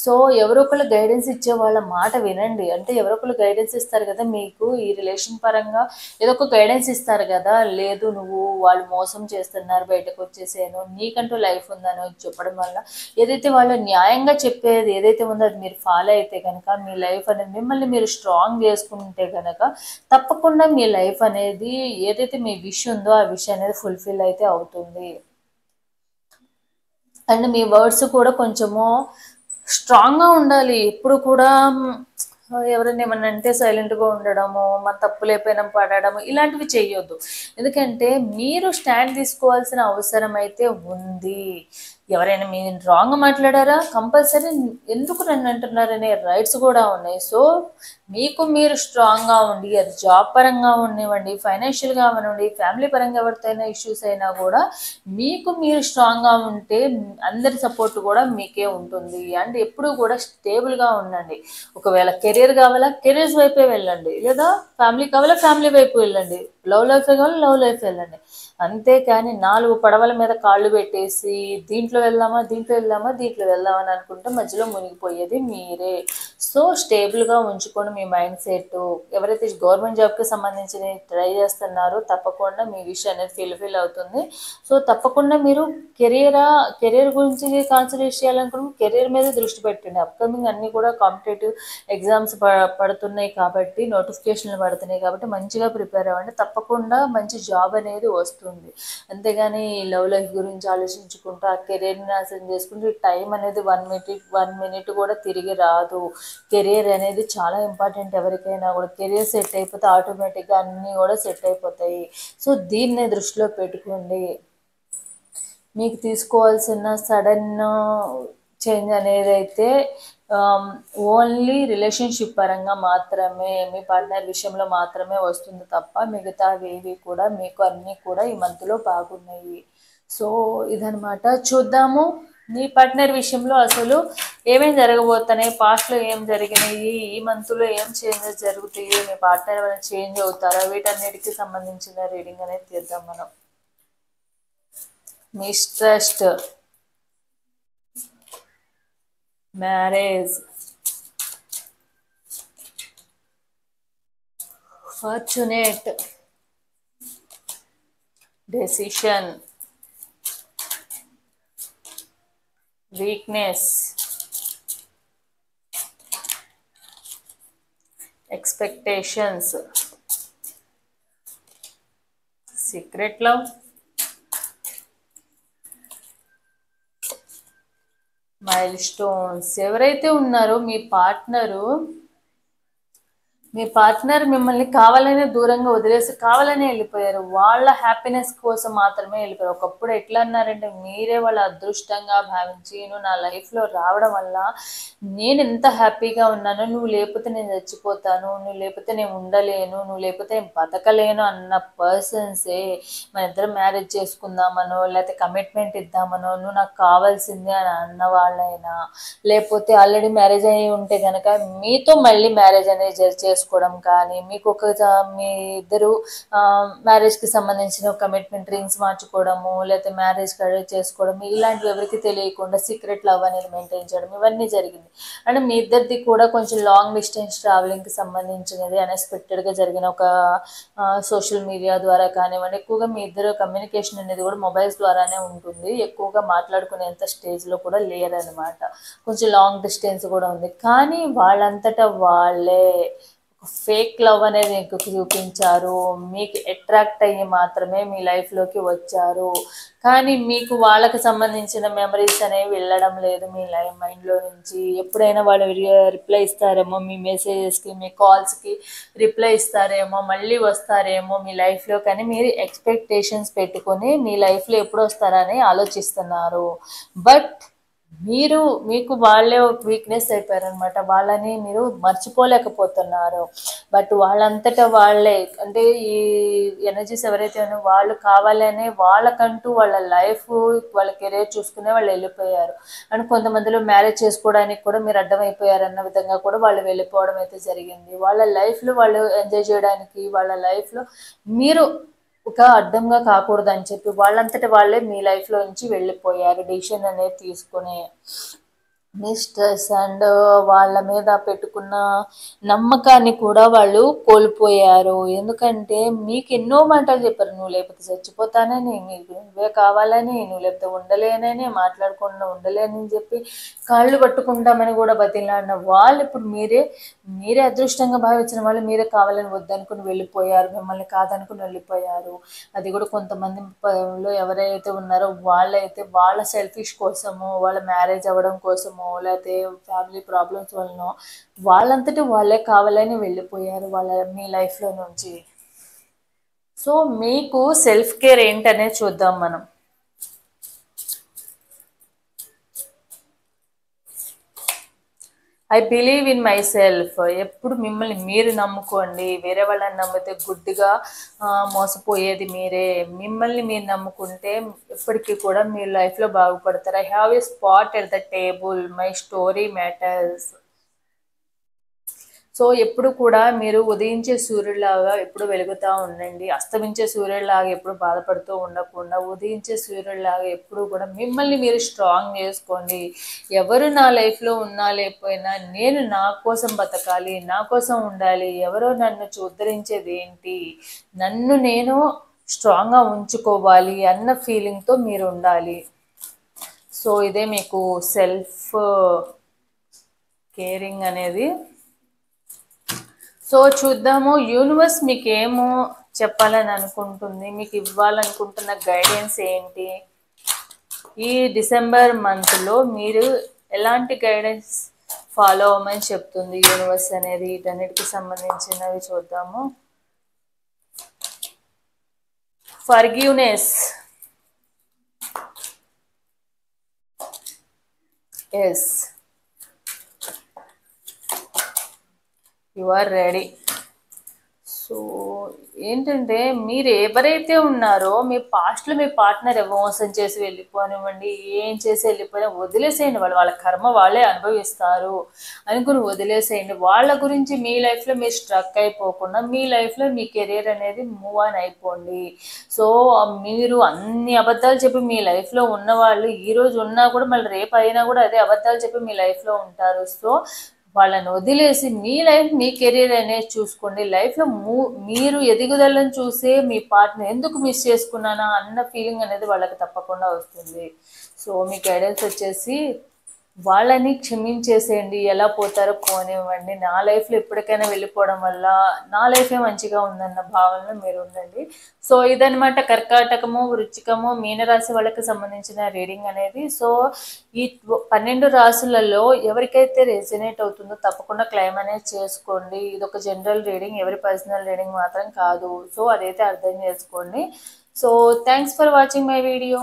సో ఎవరో ఒకళ్ళు గైడెన్స్ ఇచ్చే వాళ్ళ మాట వినండి. అంటే ఎవరో ఒకళ్ళు గైడెన్స్ ఇస్తారు కదా మీకు ఈ రిలేషన్ పరంగా, ఏదో ఒక గైడెన్స్ ఇస్తారు కదా, లేదు నువ్వు వాళ్ళు మోసం చేస్తున్నారు బయటకు వచ్చేసాను, నీకంటూ లైఫ్ ఉందని చెప్పడం వల్ల ఏదైతే వాళ్ళు న్యాయంగా చెప్పేది ఏదైతే ఉందో అది మీరు ఫాలో అయితే కనుక మీ లైఫ్ అనేది మిమ్మల్ని మీరు స్ట్రాంగ్ చేసుకుంటే కనుక తప్పకుండా మీ లైఫ్ అనేది ఏదైతే మీ విష్ ఉందో ఆ విష్ అనేది ఫుల్ఫిల్ అయితే అవుతుంది. అండ్ మీ వర్డ్స్ కూడా కొంచెము స్ట్రాంగ్గా ఉండాలి. ఎప్పుడు కూడా ఎవరైనా ఏమన్నా అంటే సైలెంట్గా ఉండడము, మన తప్పులైపోయినా పడడము, ఇలాంటివి చేయొద్దు. ఎందుకంటే మీరు స్టాండ్ తీసుకోవాల్సిన అవసరం అయితే ఉంది. ఎవరైనా మీ రాంగ్ మాట్లాడారా కంపల్సరీ ఎందుకు నన్ను అంటున్నారనే రైట్స్ కూడా ఉన్నాయి. సో మీకు మీరు స్ట్రాంగ్గా ఉండి, అది జాబ్ పరంగా ఉండనివ్వండి, ఫైనాన్షియల్గా అవనివ్వండి, ఫ్యామిలీ పరంగా ఎవరితోనైనా ఇష్యూస్ అయినా కూడా మీకు మీరు స్ట్రాంగ్గా ఉంటే అందరి సపోర్ట్ కూడా మీకే ఉంటుంది. అండ్ ఎప్పుడు కూడా స్టేబుల్గా ఉండండి. ఒకవేళ కెరీర్ కావాలా కెరీర్స్ వైపే వెళ్ళండి, లేదా ఫ్యామిలీ కావాలా ఫ్యామిలీ వైపు వెళ్ళండి, లవ్ లైఫ్ కావాలా లవ్ లైఫ్ వెళ్ళండి. అంతేకాని 4 పడవల మీద కాళ్ళు పెట్టేసి దీంట్లో వెళ్దామా దీంట్లో వెళ్దామా దీంట్లో వెళ్దామా అని అనుకుంటే మధ్యలో మునిగిపోయేది మీరే. సో స్టేబుల్గా ఉంచుకొని మీ మైండ్ సెట్. ఎవరైతే గవర్నమెంట్ జాబ్కి సంబంధించి ట్రై చేస్తున్నారో తప్పకుండా మీ విషయం అనేది ఫిల్ అవుతుంది. సో తప్పకుండా మీరు కెరీర్ గురించి కాన్సన్ట్రేట్ చేయాలనుకున్న కెరీర్ మీద దృష్టి పెట్టండి. అప్కమింగ్ అన్నీ కూడా కాంపిటేటివ్ ఎగ్జామ్స్ పడుతున్నాయి కాబట్టి, నోటిఫికేషన్లు పడుతున్నాయి కాబట్టి మంచిగా ప్రిపేర్ అవ్వండి. తప్పకుండా మంచి జాబ్ అనేది వస్తుంది. అంతేగాని లవ్ లైఫ్ గురించి ఆలోచించుకుంటూ ఆ కెరీర్ని నాశనం చేసుకుంటూ టైం అనేది 1 మినిట్ కూడా తిరిగి రాదు. కెరీర్ అనేది చాలా ఇంపార్టెంట్. ఎవరికైనా కూడా కెరీర్ సెట్ అయిపోతే ఆటోమేటిక్గా అన్నీ కూడా సెట్ అయిపోతాయి. సో దీన్ని దృష్టిలో పెట్టుకోండి. మీకు తీసుకోవాల్సిన సడన్ చేంజ్ అనేది అయితే ఓన్లీ రిలేషన్షిప్ పరంగా మాత్రమే, మీ పార్ట్నర్ విషయంలో మాత్రమే వస్తుంది తప్ప మిగతావేవి కూడా మీకు అన్నీ కూడా ఈ మంత్లో బాగున్నాయి. సో ఇదనమాట. చూద్దాము మీ పార్ట్నర్ విషయంలో అసలు ఏమేమి జరగబోతున్నాయి, పాస్ట్లో ఏం జరిగినాయి, ఈ మంత్లో ఏం చేంజెస్ జరుగుతాయి, మీ పార్ట్నర్ ఏమైనా చేంజ్ అవుతారా, వీటన్నిటికీ సంబంధించిన రీడింగ్ అనేది తీద్దాం మనం. Mistrust, marriage, fortunate, decision, weakness, expectations, secret love, mile stones. ఎవరైతే ఉన్నారో మీ పార్ట్నర్ మిమ్మల్ని కావాలనే దూరంగా వదిలేసి కావాలనే వెళ్ళిపోయారు. వాళ్ళ హ్యాపీనెస్ కోసం మాత్రమే వెళ్ళిపోయారు. ఒకప్పుడు ఎట్లా అన్నారంటే మీరే వాళ్ళ అదృష్టంగా భావించి నువ్వు నా లైఫ్లో రావడం వల్ల నేను ఎంత హ్యాపీగా ఉన్నానో, నువ్వు లేకపోతే నేను చచ్చిపోతాను, నువ్వు లేకపోతే నేను ఉండలేను, నువ్వు లేకపోతే నేను బతకలేను అన్న పర్సన్సే మన ఇద్దరం మ్యారేజ్ చేసుకుందామనో, లేకపోతే కమిట్మెంట్ ఇద్దామనో, నువ్వు నాకు కావాల్సిందే అని అన్న వాళ్ళైనా, లేకపోతే ఆల్రెడీ మ్యారేజ్ అయ్యి ఉంటే కనుక మీతో మళ్ళీ మ్యారేజ్ అనేది చేసుకోవడం కానీ, మీకు మీ ఇద్దరు మ్యారేజ్కి సంబంధించిన కమిట్మెంట్ రింగ్స్ మార్చుకోవడము, లేకపోతే మ్యారేజ్ చేసుకోవడం, ఇలాంటివి ఎవరికి తెలియకుండా సీక్రెట్ లవ్ అనేది మెయింటైన్ చేయడం, ఇవన్నీ జరిగింది. అంటే మీ ఇద్దరిది కూడా కొంచెం లాంగ్ డిస్టెన్స్ ట్రావెలింగ్కి సంబంధించినది అన్ఎక్స్పెక్టెడ్గా జరిగిన ఒక సోషల్ మీడియా ద్వారా కానివ్వండి. ఎక్కువగా మీ ఇద్దరు కమ్యూనికేషన్ అనేది కూడా మొబైల్స్ ద్వారానే ఉంటుంది. ఎక్కువగా మాట్లాడుకునేంత స్టేజ్లో కూడా లేరనమాట. కొంచెం లాంగ్ డిస్టెన్స్ కూడా ఉంది. కానీ వాళ్ళంతటా వాళ్ళే ఫేక్ లవ్ అనేది మీకు చూపించారు. మీకు అట్రాక్ట్ అయ్యి మాత్రమే మీ లైఫ్లోకి వచ్చారు. కానీ మీకు వాళ్ళకి సంబంధించిన మెమరీస్ అనేవి వెళ్ళడం లేదు మీ మైండ్లో నుంచి. ఎప్పుడైనా వాళ్ళు రిప్లై ఇస్తారేమో మీ మెసేజెస్కి, మీ కాల్స్కి రిప్లై ఇస్తారేమో, మళ్ళీ వస్తారేమో మీ లైఫ్లో, కానీ మీరు ఎక్స్పెక్టేషన్స్ పెట్టుకొని మీ లైఫ్లో ఎప్పుడు వస్తారని ఆలోచిస్తున్నారు. బట్ మీకు వాళ్ళే ఒక వీక్నెస్ అయిపోయారనమాట. వాళ్ళని మీరు మర్చిపోలేకపోతున్నారు. బట్ వాళ్ళంతటా వాళ్ళే, అంటే ఈ ఎనర్జీస్ ఎవరైతే ఉన్నారో వాళ్ళు కావాలనే వాళ్ళకంటూ వాళ్ళ లైఫ్, వాళ్ళ కెరీర్ చూసుకునే వాళ్ళు వెళ్ళిపోయారు. అండ్ కొంతమందిలో మ్యారేజ్ చేసుకోవడానికి కూడా మీరు అడ్డమైపోయారన్న విధంగా కూడా వాళ్ళు వెళ్ళిపోవడం అయితే జరిగింది. వాళ్ళ లైఫ్లో వాళ్ళు ఎంజాయ్ చేయడానికి, వాళ్ళ లైఫ్లో మీరు ఒక అడ్డంగా కాకూడదని చెప్పి వాళ్ళంతటి వాళ్ళే మీ లైఫ్లో నుంచి వెళ్ళిపోయారు డెసిషన్ అనేది తీసుకుని. మీ స్ట్రెస్ అండ్ వాళ్ళ మీద పెట్టుకున్న నమ్మకాన్ని కూడా వాళ్ళు కోల్పోయారు. ఎందుకంటే మీకు ఎన్నో మాటలు చెప్పారు. నువ్వు లేకపోతే చచ్చిపోతానని, నీకు నువ్వే కావాలని, నువ్వు లేకపోతే ఉండలేనని, మాట్లాడకుండా ఉండలేనని చెప్పి కాళ్ళు పట్టుకుంటామని కూడా బతిలాడిన వాళ్ళు ఇప్పుడు మీరే అదృష్టంగా భావించిన వాళ్ళు మీరే కావాలని వద్దనుకుని వెళ్ళిపోయారు. మిమ్మల్ని కాదనుకుని వెళ్ళిపోయారు. అది కూడా కొంతమందిలో ఎవరైతే ఉన్నారో వాళ్ళైతే వాళ్ళ సెల్ఫిష్ కోసము, వాళ్ళ మ్యారేజ్ అవ్వడం కోసము, లేకపోతే ఫ్యామిలీ ప్రాబ్లమ్స్ వలన వాళ్ళంతటి వాళ్ళే కావాలని వెళ్ళిపోయారు మీ లైఫ్లో నుంచి. సో మీకు సెల్ఫ్ కేర్ ఏంటనే చూద్దాం మనం. I believe in my self. ఎప్పుడు మిమ్మల్ని మీరు నమ్ముకోండి. వేరే వాళ్ళని నమ్మితే గుడ్డిగా మోసపోయేది మీరే. మిమ్మల్ని మీరు నమ్ముకుంటే ఎప్పటికీ కూడా మీ లైఫ్లో బాగుపడతారు. I have a spot at the table, my story matters. So ఎప్పుడు కూడా మీరు ఉదయించే సూర్యుడిలాగా ఎప్పుడు వెలుగుతూ ఉండండి. అస్తమించే సూర్యుడిలాగా ఎప్పుడు బాధపడుతూ ఉండకుండా ఉదయించే సూర్యుడిలాగా ఎప్పుడు కూడా మిమ్మల్ని మీరు స్ట్రాంగ్ చేసుకోండి. ఎవరు నా లైఫ్లో ఉన్నా లేకపోయినా నేను నా కోసం బతకాలి, నా కోసం ఉండాలి. ఎవరో నన్ను ఉద్ధరించేది ఏంటి, నన్ను నేను స్ట్రాంగ్గా ఉంచుకోవాలి అన్న ఫీలింగ్తో మీరు ఉండాలి. సో ఇదే మీకు సెల్ఫ్ కేరింగ్ అనేది. సో చూద్దాము యూనివర్స్ మీకు ఏమో చెప్పాలని అనుకుంటుంది, మీకు ఇవ్వాలనుకుంటున్న గైడెన్స్ ఏంటి, ఈ డిసెంబర్ మంత్లో మీరు ఎలాంటి గైడెన్స్ ఫాలో అవ్వమని చెప్తుంది యూనివర్స్ అనేది. వీటన్నిటికి సంబంధించినవి చూద్దాము. Forgiveness. Yes, you are ready. So ఏంటంటే మీరు ఎవరైతే ఉన్నారో మీ పాస్ట్లో మీ పార్ట్నర్ మోసం చేసి వెళ్ళిపోనివ్వండి, ఏం చేసి వెళ్ళిపోయినా వదిలేసేయండి. వాళ్ళ కర్మ వాళ్ళే అనుభవిస్తారు అనుకుని వదిలేసేయండి. వాళ్ళ గురించి మీ లైఫ్లో మీరు స్ట్రక్ అయిపోకుండా మీ లైఫ్లో మీ కెరీర్ అనేది మూవ్ ఆన్ అయిపోండి. సో మీరు అన్ని అబద్ధాలు చెప్పి మీ లైఫ్లో ఉన్నవాళ్ళు ఈరోజు ఉన్నా కూడా మళ్ళీ రేపు అయినా కూడా అదే అబద్ధాలు చెప్పి మీ లైఫ్లో ఉంటారు. సో వాళ్ళని వదిలేసి మీ లైఫ్ మీ కెరీర్ అనేది చూసుకోండి. లైఫ్లో మీరు ఎదుగుదలను చూసే మీ పార్ట్నర్ ఎందుకు మిస్ చేసుకున్నానా అన్న ఫీలింగ్ అనేది వాళ్ళకి తప్పకుండా వస్తుంది. సో మీ గైడెన్స్ వచ్చేసి వాళ్ళని క్షమించేసేయండి. ఎలా పోతారో పోనివ్వండి. నా లైఫ్లో ఎప్పటికైనా వెళ్ళిపోవడం వల్ల నా లైఫే మంచిగా ఉందన్న భావనలో మీరు ఉండండి. సో ఇదనమాట కర్కాటకము, వృచ్చికము, మీనరాశి వాళ్ళకి సంబంధించిన రీడింగ్ అనేది. సో ఈ 12 రాశులలో ఎవరికైతే రెజనేట్ అవుతుందో తప్పకుండా క్లైమ్ అనేది చేసుకోండి. ఇది ఒక జనరల్ రీడింగ్, ఎవరి పర్సనల్ రీడింగ్ మాత్రం కాదు. సో అదైతే అర్థం చేసుకోండి. So thanks for watching my video.